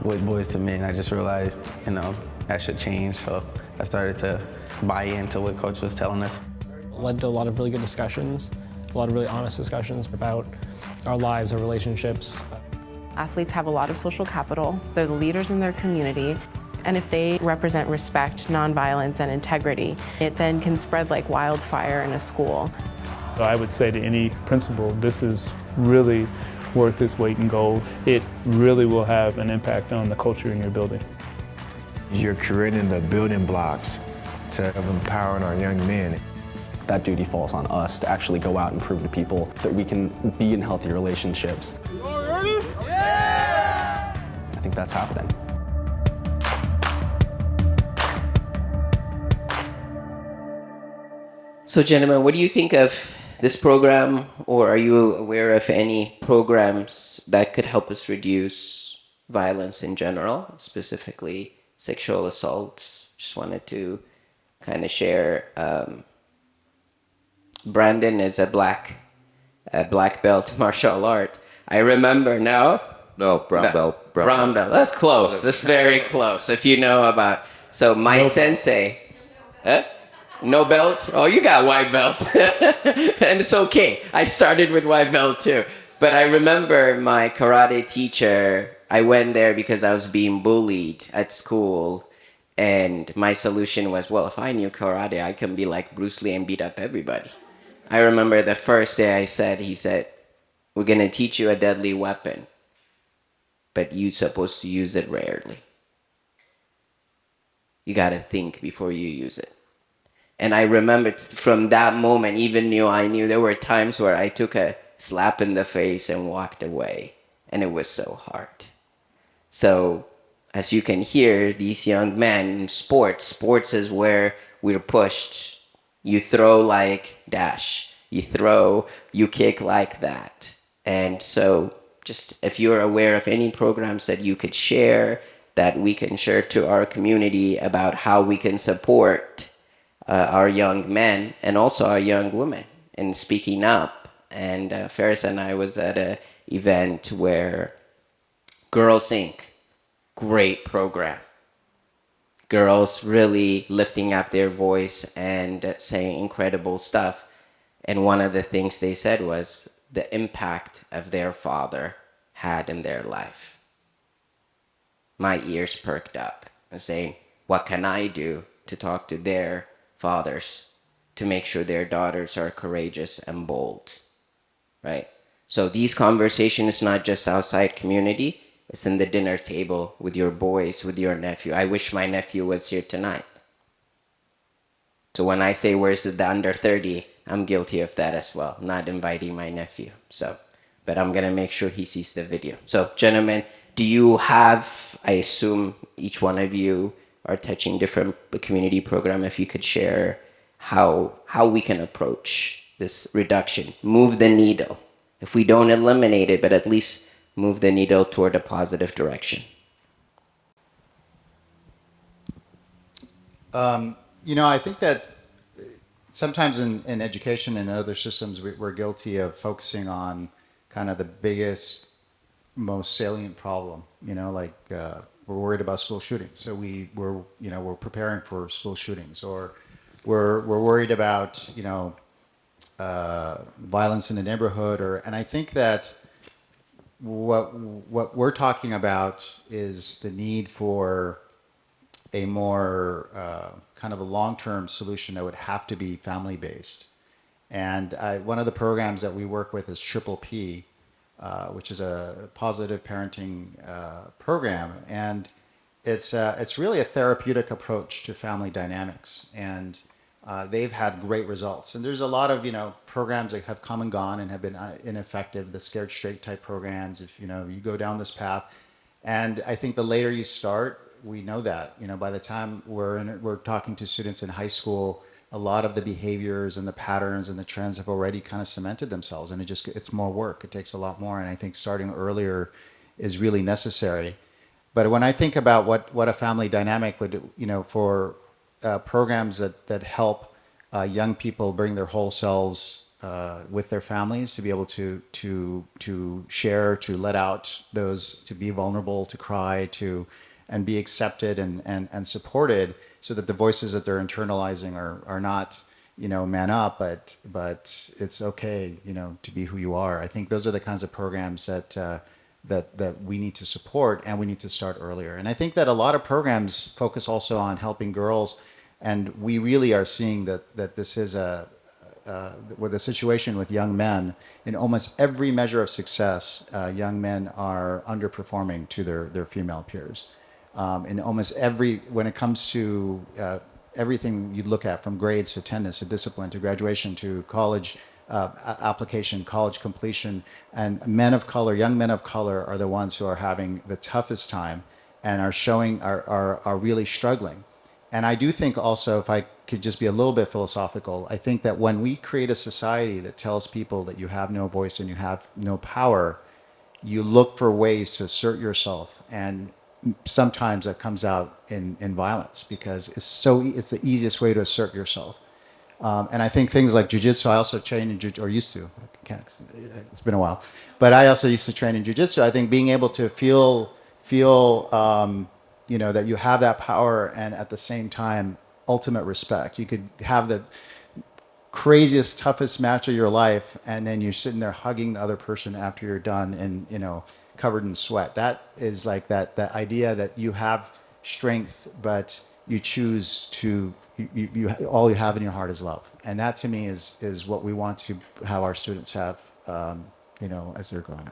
with Boys to Men, I just realized, that should change. So I started to buy into what Coach was telling us. Led to a lot of really good discussions, a lot of really honest discussions about our lives, our relationships. Athletes have a lot of social capital. They're the leaders in their community. And if they represent respect, nonviolence, and integrity, it then can spread like wildfire in a school. So I would say to any principal, this is really worth its weight in gold. It really will have an impact on the culture in your building. You're creating the building blocks to empowering our young men. That duty falls on us to actually go out and prove to people that we can be in healthy relationships. I think that's happening. So gentlemen, what do you think of this program, or are you aware of any programs that could help us reduce violence in general, specifically sexual assault? Just wanted to kind of share. Brandon is a black belt martial art. I remember, no, brown belt. Brown belt. That's close. That's very close. If you know about, so my sensei, no belt. Oh, you got white belt, and it's okay. I started with white belt too. But I remember my karate teacher. I went there because I was being bullied at school, and my solution was, well, if I knew karate, I can be like Bruce Lee and beat up everybody. I remember the first day he said, we're going to teach you a deadly weapon, but you're supposed to use it rarely. You got to think before you use it. And I remember from that moment, even though I knew there were times where I took a slap in the face and walked away, and it was so hard. So as you can hear, these young men in sports is where we're pushed. You throw like dash, you kick like that. And so just if you're aware of any programs that you could share, that we can share to our community about how we can support our young men and also our young women in speaking up. And Ferris and I was at an event where Girls Inc., great program. Girls really lifting up their voice and saying incredible stuff. And one of the things they said was the impact of their father had in their life. My ears perked up and saying, what can I do to talk to their fathers to make sure their daughters are courageous and bold, right? So these conversations, not just outside community, it's in the dinner table with your boys, with your nephew. I wish my nephew was here tonight. So when I say where's the under 30, I'm guilty of that as well, not inviting my nephew. So, but I'm gonna make sure he sees the video. So gentlemen, do you have, I assume each one of you are touching different community program, if you could share how we can approach this reduction, move the needle. If we don't eliminate it, but at least move the needle toward a positive direction. I think that sometimes in education and other systems, we're guilty of focusing on kind of the biggest, most salient problem. We're worried about school shootings, so we're preparing for school shootings, or we're worried about violence in the neighborhood, and I think that what we're talking about is the need for a more kind of a long-term solution that would have to be family-based. And one of the programs that we work with is Triple P, which is a positive parenting program, and it's really a therapeutic approach to family dynamics, and they've had great results. And there's a lot of programs that have come and gone and have been ineffective. The Scared Straight type programs, if you go down this path, and I think the later you start, we know that by the time we're talking to students in high school, a lot of the behaviors and the patterns and the trends have already kind of cemented themselves, and it's more work. It takes a lot more, and I think starting earlier is really necessary. But when I think about what a family dynamic would, for programs that help young people bring their whole selves with their families, to be able to share, to let out those, to be vulnerable, to cry, and be accepted and supported, so that the voices that they're internalizing are not, man up, but it's okay, to be who you are. I think those are the kinds of programs that we need to support, and we need to start earlier. And I think that a lot of programs focus also on helping girls, and we really are seeing that this is with the situation with young men. In almost every measure of success, young men are underperforming to their female peers. In almost when it comes to everything you look at, from grades to attendance to discipline to graduation to college application, college completion, and young men of color are the ones who are having the toughest time and are really struggling. And I do think also, if I could just be a little bit philosophical, I think that when we create a society that tells people that you have no voice and you have no power, you look for ways to assert yourself, and sometimes that comes out in violence, because it's the easiest way to assert yourself. And I think things like jiu-jitsu, I also train in jiu-jitsu, or used to, it's been a while, but I also used to train in jiu-jitsu. I think being able to feel that you have that power, and at the same time, ultimate respect. You could have the craziest, toughest match of your life, and then you're sitting there hugging the other person after you're done and, covered in sweat. That is like that idea that you have strength, but you choose to, all you have in your heart is love. And that, to me, is what we want to have our students have, as they're growing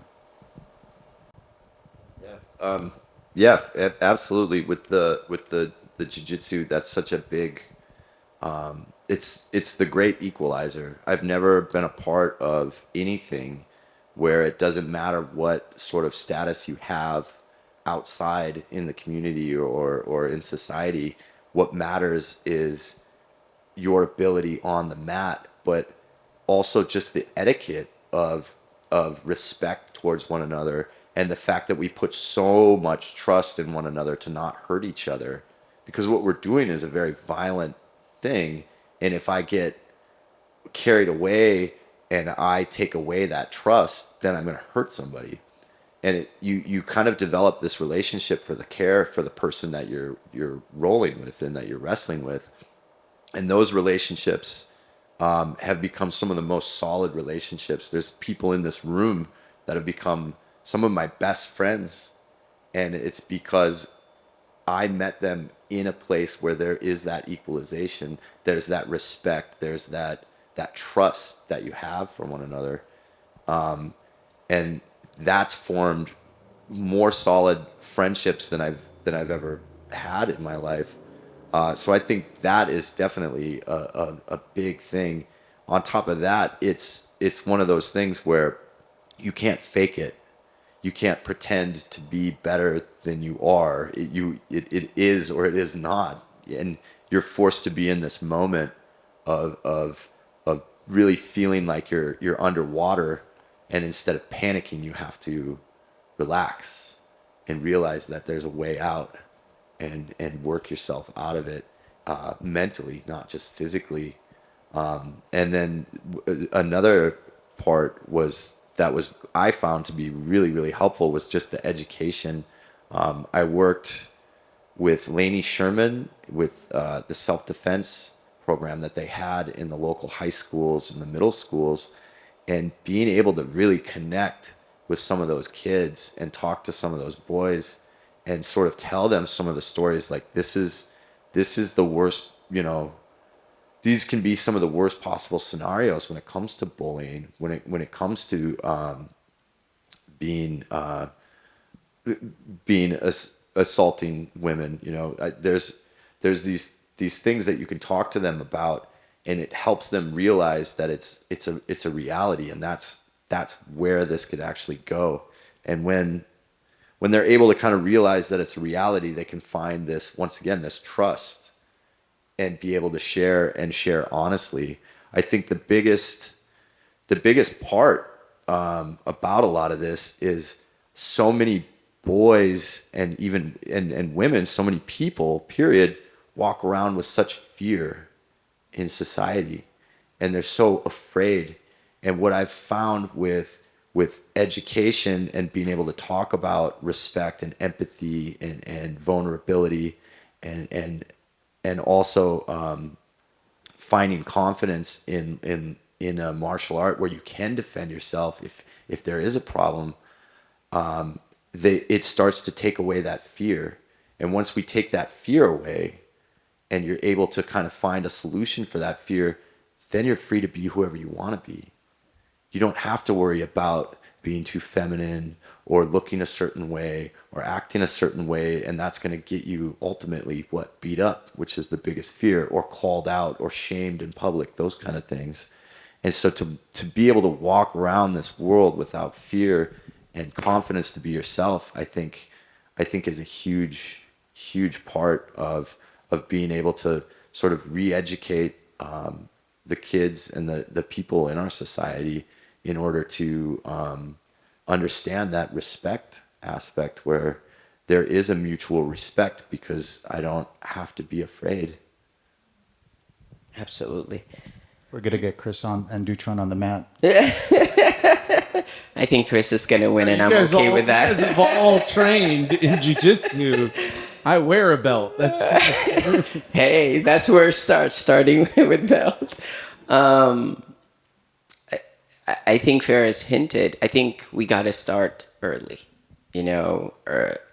up. Yeah, absolutely. With the jiu-jitsu, that's such a big, it's the great equalizer. I've never been a part of anything where it doesn't matter what sort of status you have outside in the community or in society. What matters is your ability on the mat, but also just the etiquette of respect towards one another, and the fact that we put so much trust in one another to not hurt each other, because what we're doing is a very violent thing. And if I get carried away and I take away that trust, then I'm going to hurt somebody. And you kind of develop this relationship for the care for the person that you're rolling with and that you're wrestling with. And those relationships have become some of the most solid relationships. There's people in this room that have become some of my best friends, and it's because I met them in a place where there is that equalization, there's that respect, there's that trust that you have for one another, and that's formed more solid friendships than I've ever had in my life. So I think that is definitely a big thing. On top of that, it's one of those things where you can't fake it. You can't pretend to be better than you are. It is or it is not, and you're forced to be in this moment of really feeling like you're underwater, and instead of panicking, you have to relax and realize that there's a way out, and work yourself out of it mentally, not just physically. And then another part that I found to be really, really helpful was just the education. I worked with Lainey Sherman with the self-defense program that they had in the local high schools and the middle schools, and being able to really connect with some of those kids and talk to some of those boys and sort of tell them some of the stories, like this is the worst, these can be some of the worst possible scenarios when it comes to bullying, when it comes to being assaulting women. There's these things that you can talk to them about, and it helps them realize that it's a reality, and that's where this could actually go. And when they're able to kind of realize that it's a reality, they can find this, once again, this trust, and be able to share honestly. I think the biggest part about a lot of this is so many boys and even and women, so many people, period, walk around with such fear in society, and they're so afraid. And what I've found with education and being able to talk about respect and empathy and vulnerability and and also finding confidence in a martial art where you can defend yourself if there is a problem. It starts to take away that fear, and once we take that fear away, and you're able to kind of find a solution for that fear, then you're free to be whoever you want to be. You don't have to worry about being too feminine or looking a certain way or acting a certain way, and that's going to get you ultimately beat up, which is the biggest fear, or called out or shamed in public, those kind of things. And so to be able to walk around this world without fear and confidence to be yourself, I think is a huge part of being able to sort of re-educate the kids and the people in our society in order to understand that respect aspect, where there is a mutual respect because I don't have to be afraid. Absolutely. We're going to get Chris and Dutron on the mat. I think Chris is going to win, and I'm okay with that. You guys have all trained in jiu-jitsu. I wear a belt. Hey, that's where it starts, starting with belt. I think Ferris hinted, I think we got to start early.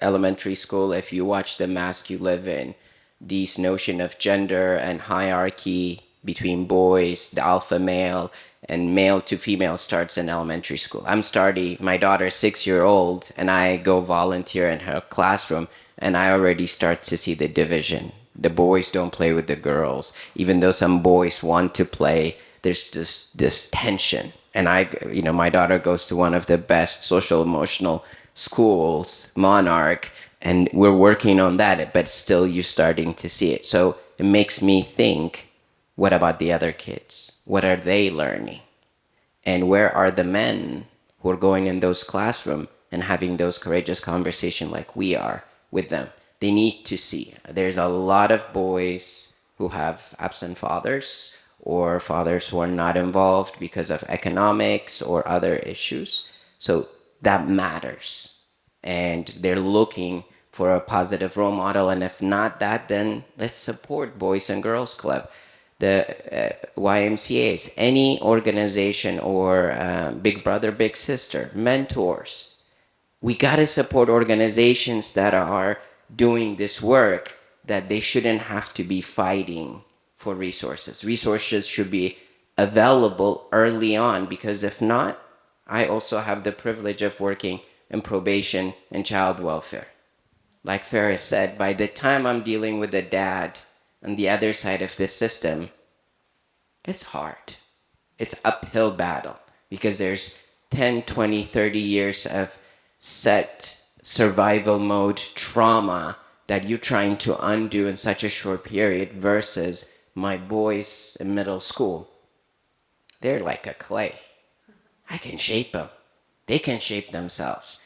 Elementary school, if you watch the mask you live in, this notion of gender and hierarchy between boys, the alpha male, and male to female starts in elementary school. My daughter's 6-year-old, and I go volunteer in her classroom, and I already start to see the division. The boys don't play with the girls. Even though some boys want to play, there's just this tension. And my daughter goes to one of the best social emotional schools, Monarch, and we're working on that, but still you're starting to see it. So it makes me think, what about the other kids? What are they learning? And where are the men who are going in those classrooms and having those courageous conversations like we are with them? They need to see. There's a lot of boys who have absent fathers or fathers who are not involved because of economics or other issues. So that matters. And they're looking for a positive role model. And if not that, then let's support Boys and Girls Club, the YMCAs, any organization, or Big Brother, Big Sister, mentors. We got to support organizations that are doing this work, that they shouldn't have to be fighting for resources. Resources should be available early on, because if not, I also have the privilege of working in probation and child welfare. Like Ferris said, by the time I'm dealing with a dad on the other side of the system, it's hard. It's uphill battle, because there's 10, 20, 30 years of set survival mode trauma that you're trying to undo in such a short period, versus my boys in middle school. They're like a clay. I can shape them. They can shape themselves.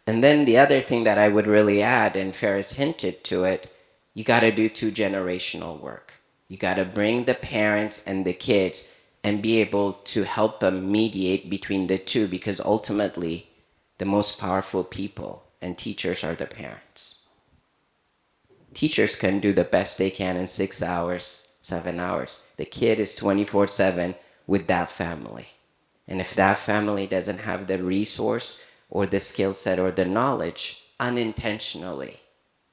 And then the other thing that I would really add, and Ferris hinted to it, you got to do 2-generational work. You got to bring the parents and the kids and be able to help them mediate between the two, because ultimately the most powerful people and teachers are the parents. Teachers can do the best they can in 6 hours, 7 hours. The kid is 24/7 with that family. And if that family doesn't have the resource or the skill set or the knowledge, unintentionally,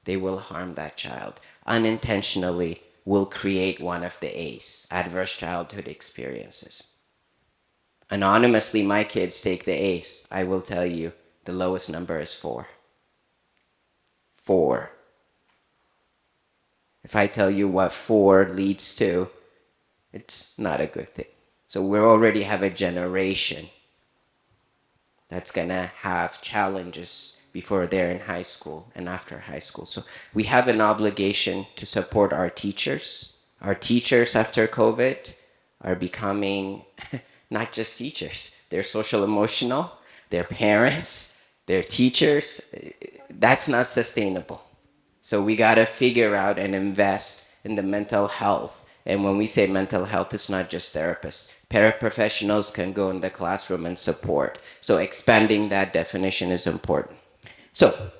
they will harm that child. Unintentionally will create one of the ACE, adverse childhood experiences. Anonymously, my kids take the ACE. I will tell you, the lowest number is 4. 4. If I tell you what 4 leads to, it's not a good thing. So we already have a generation that's gonna have challenges before they're in high school and after high school. So we have an obligation to support our teachers. Our teachers after COVID are becoming not just teachers, they're social emotional, they're parents, they're teachers. That's not sustainable. So we gotta figure out and invest in the mental health. And when we say mental health, it's not just therapists. Paraprofessionals can go in the classroom and support. So expanding that definition is important. So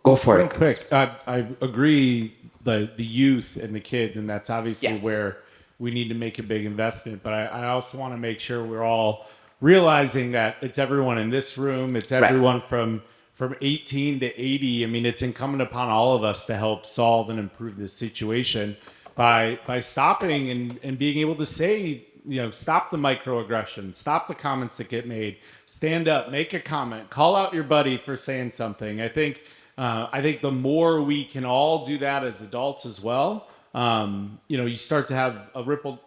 Go for Real it. quick, I agree. The youth and the kids, and that's obviously where we need to make a big investment. But I also want to make sure we're all realizing that it's everyone in this room. It's everyone from 18 to 80. I mean, it's incumbent upon all of us to help solve and improve this situation by stopping and being able to say, stop the microaggressions, stop the comments that get made, stand up, make a comment, call out your buddy for saying something. I think the more we can all do that as adults as well, you start to have a ripple.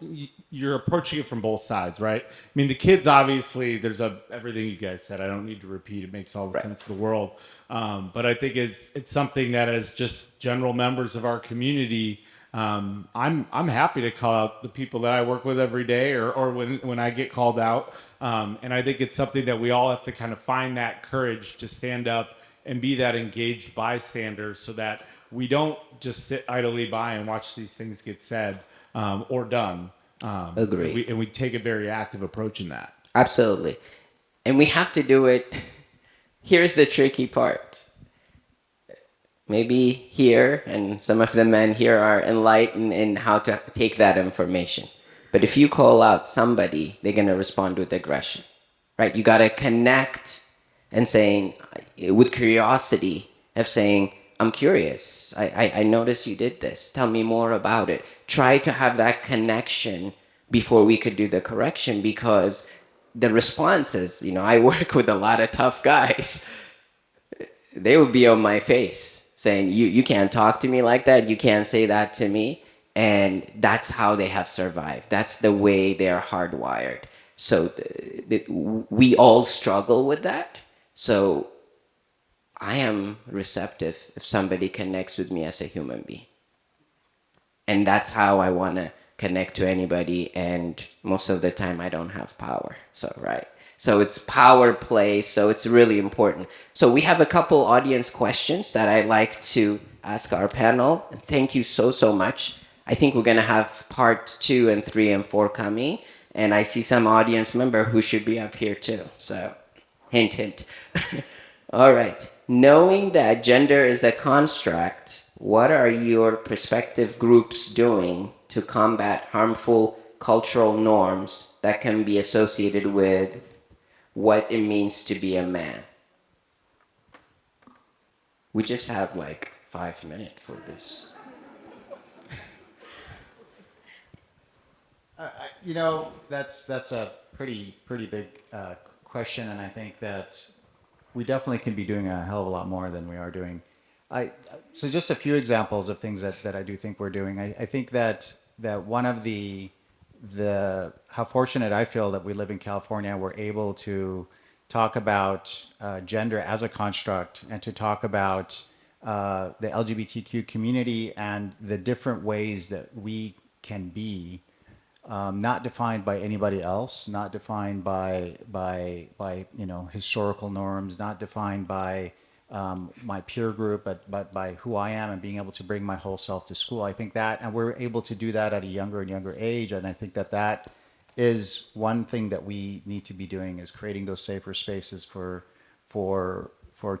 You're approaching it from both sides, right? I mean, the kids, obviously, there's everything you guys said. I don't need to repeat. It makes all the sense in the world. But I think it's something that as just general members of our community, I'm happy to call out the people that I work with every day or when I get called out. And I think it's something that we all have to kind of find that courage to stand up and be that engaged bystander so that we don't just sit idly by and watch these things get said or done. Agree. And we take a very active approach in that. Absolutely. And we have to do it. Here's the tricky part. Maybe here, and some of the men here are enlightened in how to take that information. But if you call out somebody, they're going to respond with aggression, right? You got to connect and saying, with curiosity of saying, I'm curious. I noticed you did this. Tell me more about it. Try to have that connection before we could do the correction, because the responses, I work with a lot of tough guys. They would be on my face saying, you can't talk to me like that. You can't say that to me. And that's how they have survived. That's the way they're hardwired. So we all struggle with that. So I am receptive if somebody connects with me as a human being. And that's how I want to connect to anybody. And most of the time I don't have power. So it's power play. So it's really important. So we have a couple audience questions that I'd like to ask our panel. Thank you so much. I think we're going to have part 2 and 3 and 4 coming. And I see some audience member who should be up here too. So hint, hint. All right. Knowing that gender is a construct, what are your prospective groups doing to combat harmful cultural norms that can be associated with what it means to be a man? We just have like 5 minutes for this. That's a pretty big question, and I think that we definitely can be doing a hell of a lot more than we are doing. So just a few examples of things that I do think we're doing. I think that one of the how fortunate I feel that we live in California, we're able to talk about gender as a construct and to talk about the LGBTQ community and the different ways that we can be not defined by anybody else, not defined by historical norms, not defined by my peer group, but by who I am and being able to bring my whole self to school. I think that, and we're able to do that at a younger and younger age. And I think that is one thing that we need to be doing, is creating those safer spaces for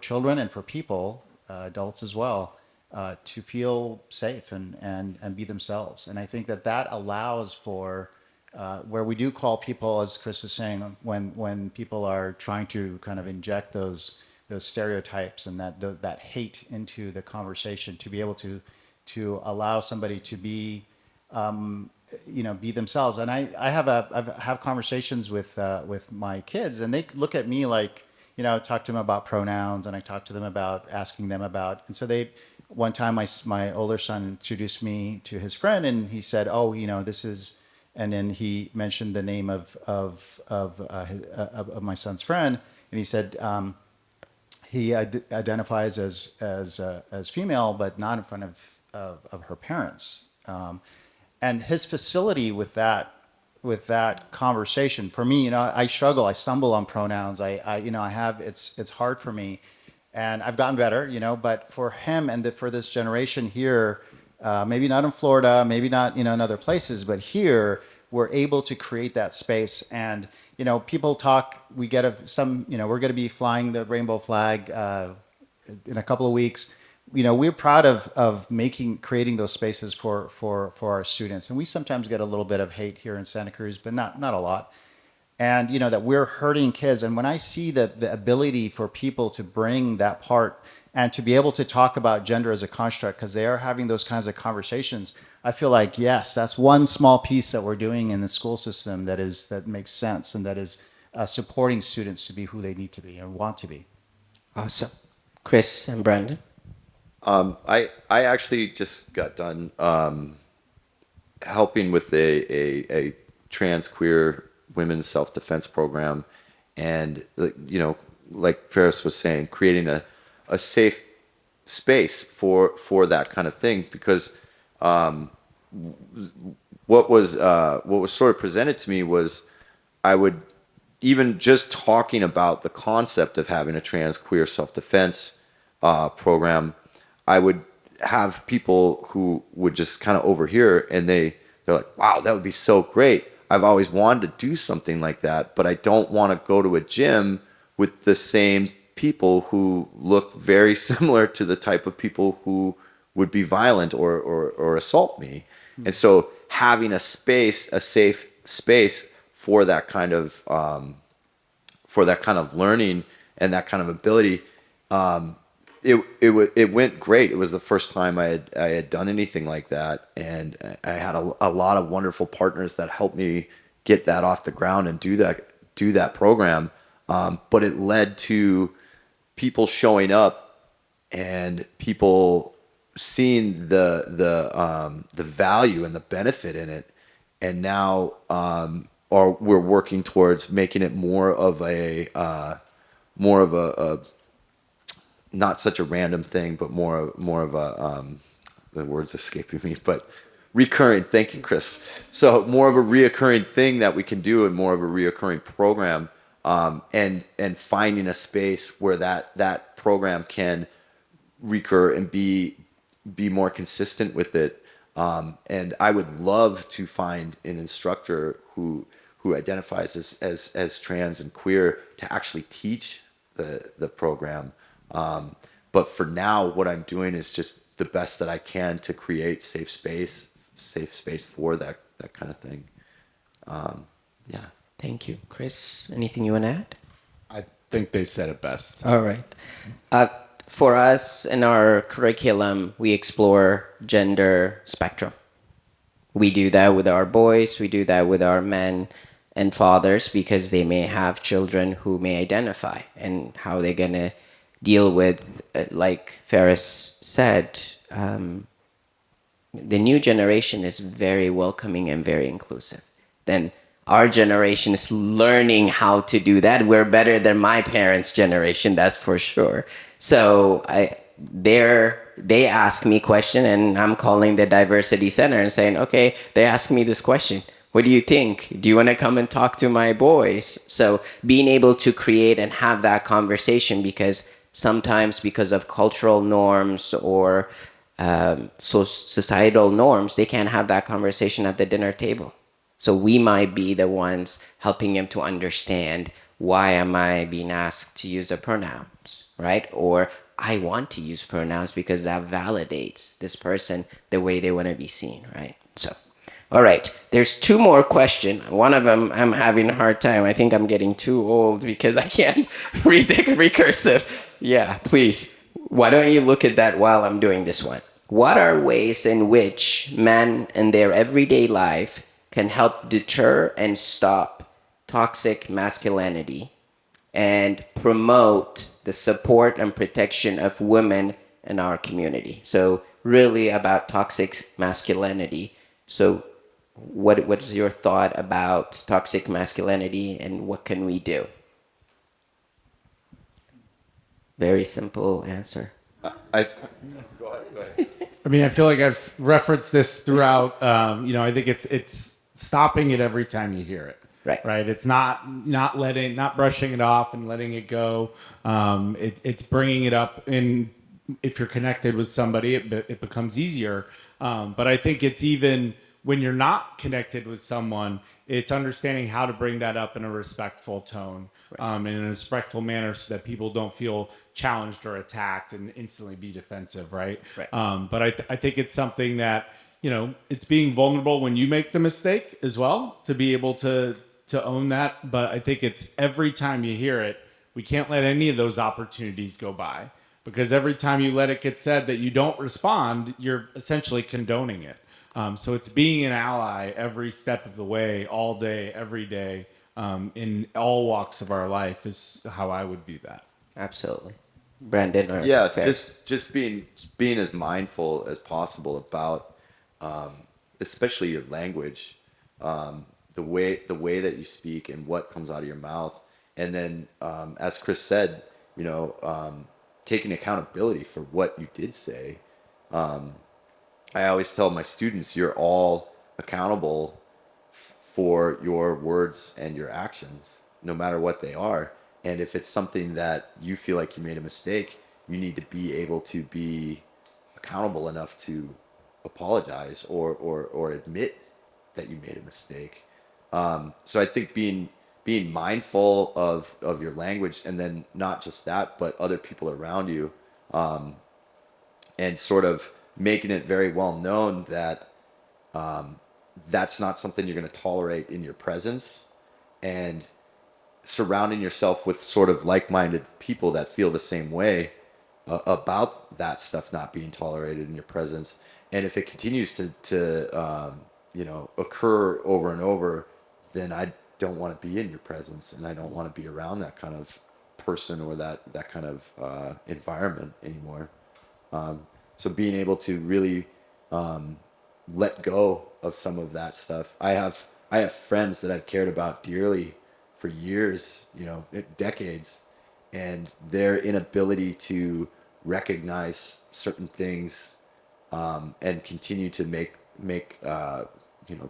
children and for people, adults as well, to feel safe and be themselves. And I think that allows for where we do call people, as Chris was saying, when people are trying to kind of inject those stereotypes and that hate into the conversation, to be able to allow somebody to be be themselves. And I have conversations with my kids, and they look at me like, I talk to them about pronouns, and I talk to them about asking them about, and so one time my older son introduced me to his friend, and he said, "Oh, this is," and then he mentioned the name of my son's friend, and he said he identifies as female, but not in front of her parents, and his facility with that conversation. For me, I struggle, I stumble on pronouns. It's hard for me. And I've gotten better, but for him and for this generation here, maybe not in Florida, maybe not, in other places, but here we're able to create that space. And, people talk, we're going to be flying the rainbow flag in a couple of weeks. We're proud of creating those spaces for our students, and we sometimes get a little bit of hate here in Santa Cruz, but not a lot. And that we're hurting kids. And when I see the ability for people to bring that part and to be able to talk about gender as a construct, because they are having those kinds of conversations, I feel like, yes, that's one small piece that we're doing in the school system that makes sense and that is supporting students to be who they need to be and want to be. Awesome. Chris and Brandon? I actually just got done helping with a trans queer women's self-defense program, and like Ferris was saying, creating a safe space for that kind of thing, because what was sort of presented to me was, I would, even just talking about the concept of having a trans queer self-defense program, I would have people who would just kind of overhear, and they're like, wow, that would be so great. I've always wanted to do something like that, but I don't want to go to a gym with the same people who look very similar to the type of people who would be violent or assault me. And so having a safe space for that kind of learning and that kind of ability, it went great. It was the first time I had done anything like that, and I had a lot of wonderful partners that helped me get that off the ground and do that program. But it led to people showing up and people seeing the value and the benefit in it, and now we're working towards making it more of a not such a random thing, but more of a the word's escaping me, but recurring. Thank you, Chris. So more of a reoccurring thing that we can do, and more of a reoccurring program, and finding a space where that program can recur and be more consistent with it. And I would love to find an instructor who identifies as trans and queer to actually teach the program. But for now, what I'm doing is just the best that I can to create safe space for that kind of thing. Yeah. Thank you. Chris, anything you want to add? I think they said it best. All right. For us, in our curriculum, we explore gender spectrum. We do that with our boys, we do that with our men and fathers, because they may have children who may identify, and how they're going to deal with, like Ferris said, the new generation is very welcoming and very inclusive. Then our generation is learning how to do that. We're better than my parents' generation, that's for sure. So they ask me question, and I'm calling the diversity center and saying, okay, they ask me this question. What do you think? Do you want to come and talk to my boys? So being able to create and have that conversation, because sometimes because of cultural norms or societal norms, they can't have that conversation at the dinner table. So we might be the ones helping them to understand, why am I being asked to use a pronouns, right? Or I want to use pronouns because that validates this person the way they want to be seen, right? So, all right, there's two more questions. One of them, I'm having a hard time. I think I'm getting too old because I can't read the recursive. Yeah, please. Why don't you look at that while I'm doing this one? What are ways in which men in their everyday life can help deter and stop toxic masculinity and promote the support and protection of women in our community? So really about toxic masculinity. So what's your thought about toxic masculinity, and what can we do? Very simple answer. Go ahead. I mean, I feel like I've referenced this throughout. I think it's stopping it every time you hear it. Right. It's not brushing it off and letting it go. It's bringing it up, and if you're connected with somebody, it becomes easier. But I think it's even when you're not connected with someone, it's understanding how to bring that up in a respectful tone, in a respectful manner, so that people don't feel challenged or attacked and instantly be defensive, right? But I think it's something that, it's being vulnerable when you make the mistake as well, to be able to own that. But I think it's every time you hear it, we can't let any of those opportunities go by, because every time you let it get said that you don't respond, you're essentially condoning it. So it's being an ally every step of the way, all day, every day, in all walks of our life is how I would view that. Absolutely. Brandon? Or yeah, Ferris? just being as mindful as possible about, especially your language, the way that you speak and what comes out of your mouth. And then, as Chris said, taking accountability for what you did say. I always tell my students, you're all accountable for your words and your actions, no matter what they are. And if it's something that you feel like you made a mistake, you need to be able to be accountable enough to apologize or admit that you made a mistake. So I think being mindful of your language, and then not just that, but other people around you, and sort of making it very well known that that's not something you're going to tolerate in your presence, and surrounding yourself with sort of like-minded people that feel the same way about that stuff not being tolerated in your presence. And if it continues to occur over and over, then I don't want to be in your presence, and I don't want to be around that kind of person or that kind of environment anymore. So being able to really let go of some of that stuff. I have friends that I've cared about dearly for years, decades, and their inability to recognize certain things and continue to make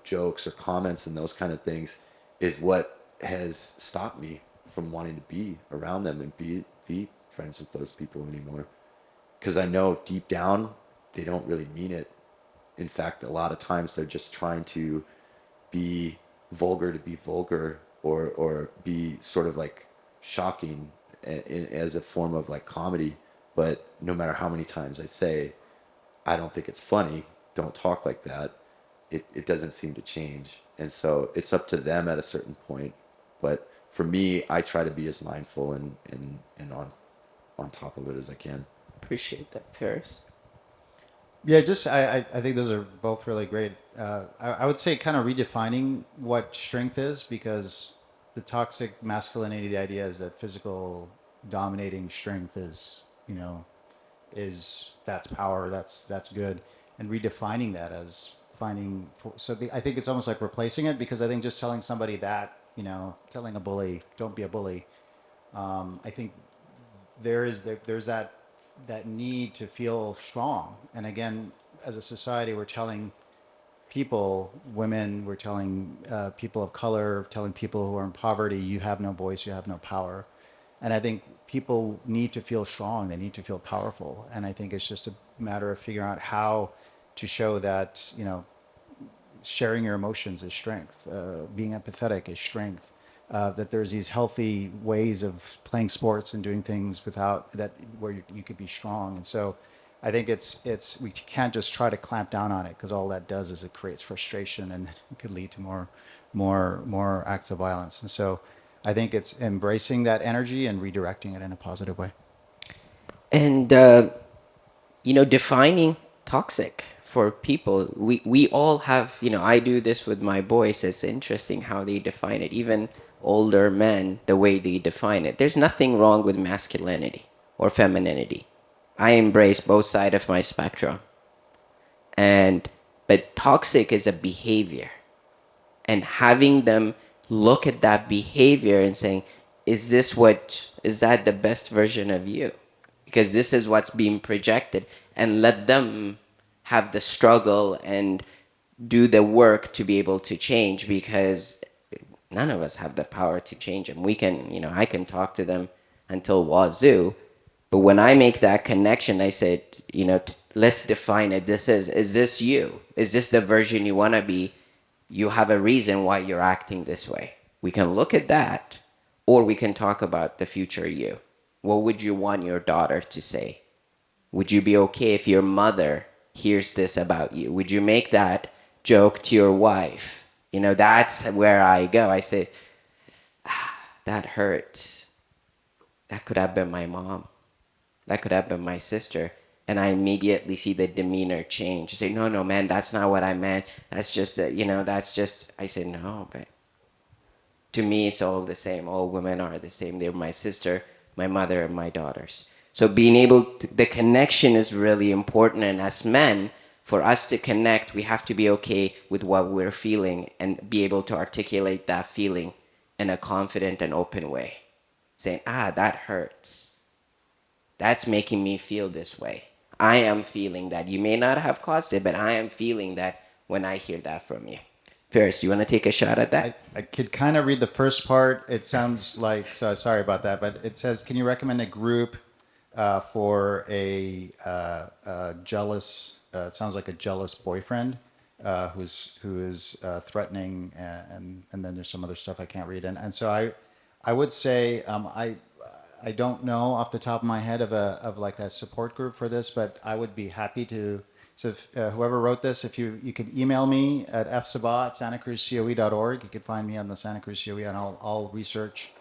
jokes or comments and those kind of things is what has stopped me from wanting to be around them and be friends with those people anymore. Because I know deep down they don't really mean it. In fact, a lot of times they're just trying to be vulgar to be vulgar, or be sort of like shocking as a form of like comedy. But no matter how many times I say, I don't think it's funny, don't talk like that, it doesn't seem to change. And so it's up to them at a certain point. But for me, I try to be as mindful and on top of it as I can. Appreciate that. Ferris? Yeah, I think those are both really great. I would say kind of redefining what strength is, because the toxic masculinity, the idea is that physical dominating strength is that's power, that's good, and redefining that as finding. I think it's almost like replacing it, because I think just telling somebody that, telling a bully, don't be a bully. I think there's that need to feel strong. And again, as a society, we're telling people, women, we're telling people of color, telling people who are in poverty, you have no voice, you have no power. And I think people need to feel strong, they need to feel powerful. And I think it's just a matter of figuring out how to show that, sharing your emotions is strength, being empathetic is strength. That there's these healthy ways of playing sports and doing things without that, where you could be strong. And so I think it's we can't just try to clamp down on it, because all that does is it creates frustration, and it could lead to more acts of violence. And so I think it's embracing that energy and redirecting it in a positive way. And defining toxic for people. We all have, I do this with my boys. It's interesting how they define it. Even older men, the way they define it. There's nothing wrong with masculinity or femininity. I embrace both sides of my spectrum. But toxic is a behavior. And having them look at that behavior and saying, is that the best version of you? Because this is what's being projected, and let them have the struggle and do the work to be able to change, because none of us have the power to change them. We can, I can talk to them until wazoo, But when I make that connection, I said, let's define it. Is this you? Is this the version you want to be? You have a reason why you're acting this way. We can look at that, or we can talk about the future you. What would you want your daughter to say? Would you be okay if your mother hears this about you? Would you make that joke to your wife? That's where I go. I say, that hurts. That could have been my mom. That could have been my sister. And I immediately see the demeanor change. I say, no, man, that's not what I meant. That's just, I say, no, but to me, it's all the same. All women are the same. They're my sister, my mother, and my daughters. So being the connection is really important. And as men, for us to connect, we have to be okay with what we're feeling and be able to articulate that feeling in a confident and open way. Saying, that hurts. That's making me feel this way. I am feeling that. You may not have caused it, but I am feeling that when I hear that from you. Ferris, do you want to take a shot at that? I could kind of read the first part. It sounds like, so sorry about that, but it says, can you recommend a group for a jealous, it sounds like a jealous boyfriend who is threatening, and then there's some other stuff I can't read. And so I would say, I don't know off the top of my head of like a support group for this, but I would be happy to. So if, whoever wrote this, if you could email me at fsabah@santacruzcoe.org. You could find me on the Santa Cruz COE, and I'll research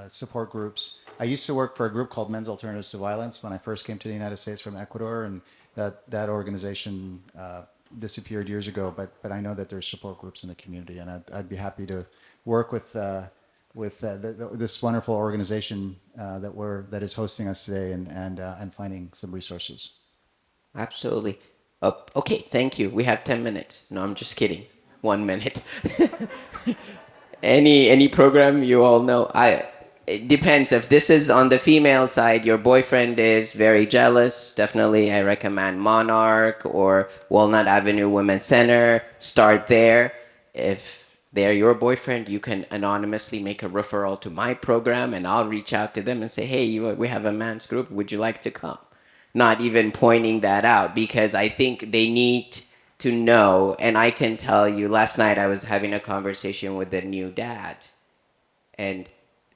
support groups. I used to work for a group called Men's Alternatives to Violence when I first came to the United States from Ecuador, and that organization disappeared years ago. But I know that there's support groups in the community, and I'd be happy to work with this wonderful organization that is hosting us today and finding some resources. Absolutely. Okay, thank you. We have 10 minutes. No, I'm just kidding. 1 minute. Any program you all know? It depends. If this is on the female side, your boyfriend is very jealous, definitely I recommend Monarch or Walnut Avenue Women's Center. Start there. If they're your boyfriend, you can anonymously make a referral to my program, and I'll reach out to them and say, hey, we have a men's group. Would you like to come? Not even pointing that out, because I think they need to know. And I can tell you, last night I was having a conversation with a new dad, and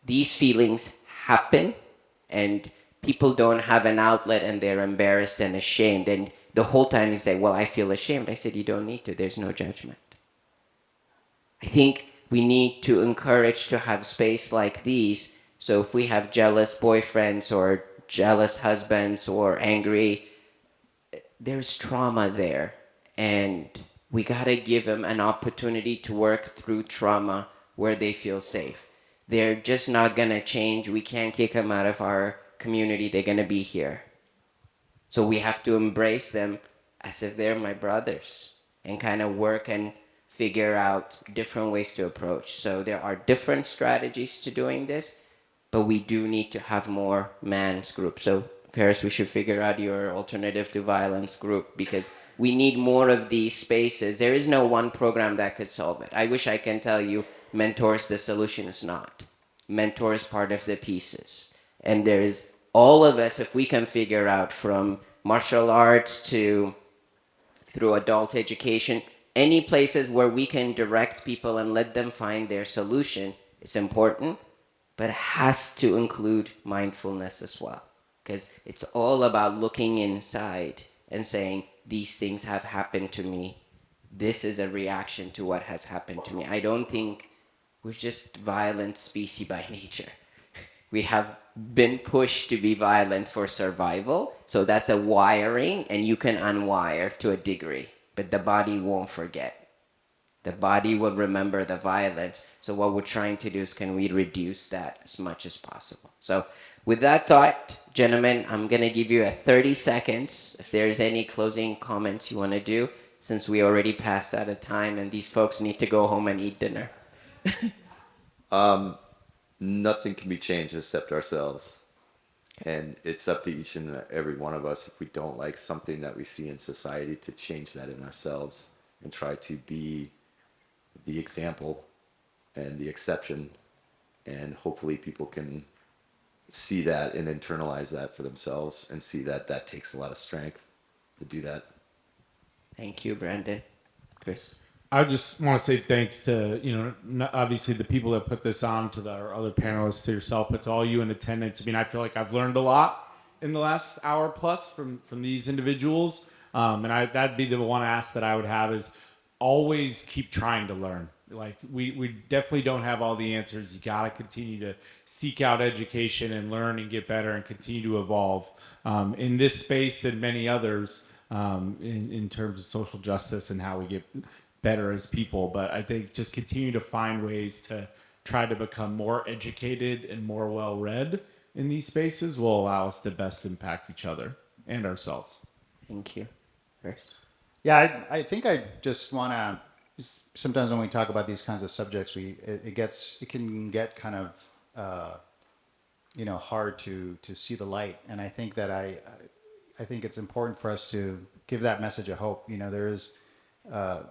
these feelings happen, and people don't have an outlet, and they're embarrassed and ashamed. And the whole time you say, well, I feel ashamed. I said, you don't need to. There's no judgment. I think we need to encourage to have space like these. So if we have jealous boyfriends or jealous husbands or angry, there's trauma there. And we got to give them an opportunity to work through trauma where they feel safe. They're just not going to change. We can't kick them out of our community. They're going to be here. So we have to embrace them as if they're my brothers and kind of work and figure out different ways to approach. So there are different strategies to doing this, but we do need to have more men's groups. So Ferris, we should figure out your alternative to violence group, because we need more of these spaces. There is no one program that could solve it. I wish I can tell you Mentor's the solution. Is not. Mentor is part of the pieces. And there is all of us, if we can figure out from martial arts to through adult education, any places where we can direct people and let them find their solution, it's important, but it has to include mindfulness as well. Because it's all about looking inside and saying, these things have happened to me. This is a reaction to what has happened to me. I don't think we're just violent species by nature. We have been pushed to be violent for survival. So that's a wiring, and you can unwire to a degree, but the body won't forget. The body will remember the violence. So what we're trying to do is, can we reduce that as much as possible? So with that thought, gentlemen, I'm going to give you 30 seconds. If there's any closing comments you want to do, since we already passed out of time and these folks need to go home and eat dinner. Nothing can be changed except ourselves. And it's up to each and every one of us, if we don't like something that we see in society, to change that in ourselves and try to be the example and the exception. And hopefully people can see that and internalize that for themselves and see that that takes a lot of strength to do that. Thank you, Brandon. Chris? I just want to say thanks to, obviously the people that put this on, to our other panelists, to yourself, but to all you in attendance. I mean, I feel like I've learned a lot in the last hour plus from these individuals. And that'd be the one ask that I would have is always keep trying to learn. Like we definitely don't have all the answers. You got to continue to seek out education and learn and get better and continue to evolve in this space and many others in terms of social justice and how we get better as people. But I think just continue to find ways to try to become more educated and more well-read in these spaces will allow us to best impact each other and ourselves. Thank you. Chris? Yeah, I think I just want to, sometimes when we talk about these kinds of subjects, it can get kind of, hard to see the light. And I think that I think it's important for us to give that message of hope.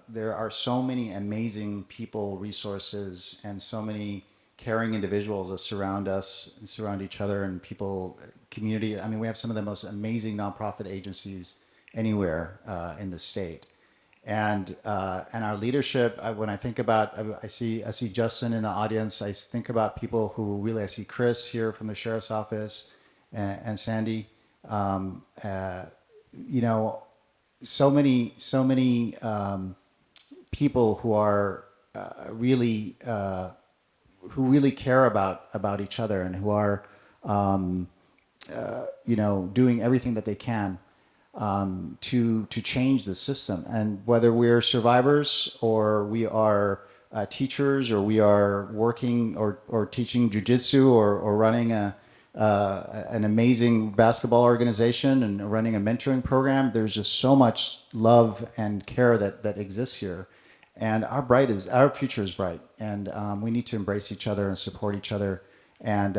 There are so many amazing people, resources, and so many caring individuals that surround us and surround each other and people, community. I mean, we have some of the most amazing nonprofit agencies anywhere in the state. And our leadership, when I think about, I see Justin in the audience. I think about people who really, I see Chris here from the sheriff's office and Sandy. So many people who are really care about each other and who are doing everything that they can to change the system. And whether we're survivors or we are teachers or we are working or teaching jiu-jitsu or running an amazing basketball organization and running a mentoring program, there's just so much love and care that exists here. And our future is bright, and we need to embrace each other and support each other and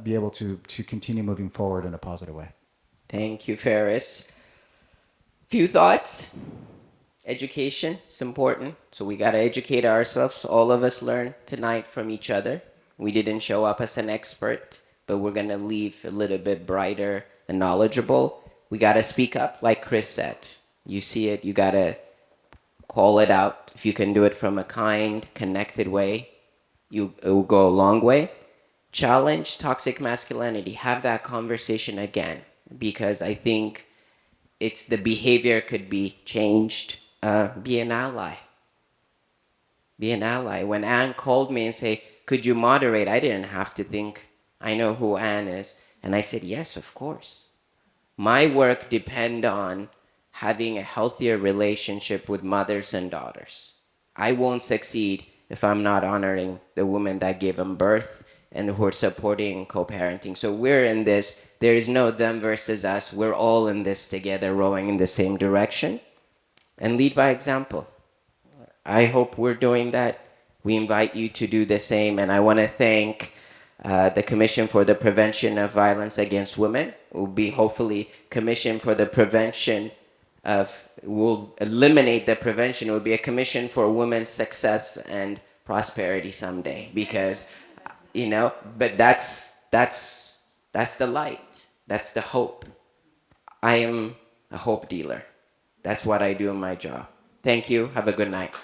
be able to continue moving forward in a positive way. Thank you, Ferris. Few thoughts. Education is important, so we got to educate ourselves. All of us learn tonight from each other. We didn't show up as an expert, but we're going to leave a little bit brighter and knowledgeable. We got to speak up, like Chris said. You see it, you got to call it out. If you can do it from a kind, connected way, it will go a long way. Challenge toxic masculinity. Have that conversation again, because I think it's the behavior could be changed. Be an ally. Be an ally. When Anne called me and said, could you moderate? I didn't have to think. I know who Anne is. And I said, yes, of course. My work depends on having a healthier relationship with mothers and daughters. I won't succeed if I'm not honoring the women that gave them birth and who are supporting co-parenting. So we're in this. There is no them versus us. We're all in this together, rowing in the same direction. And lead by example. I hope we're doing that. We invite you to do the same. And I want to thank the Commission for the Prevention of Violence Against Women. It will be hopefully Commission for the Prevention of, will eliminate the prevention. It will be a Commission for Women's Success and Prosperity someday. Because, but that's the light. That's the hope. I am a hope dealer. That's what I do in my job. Thank you. Have a good night.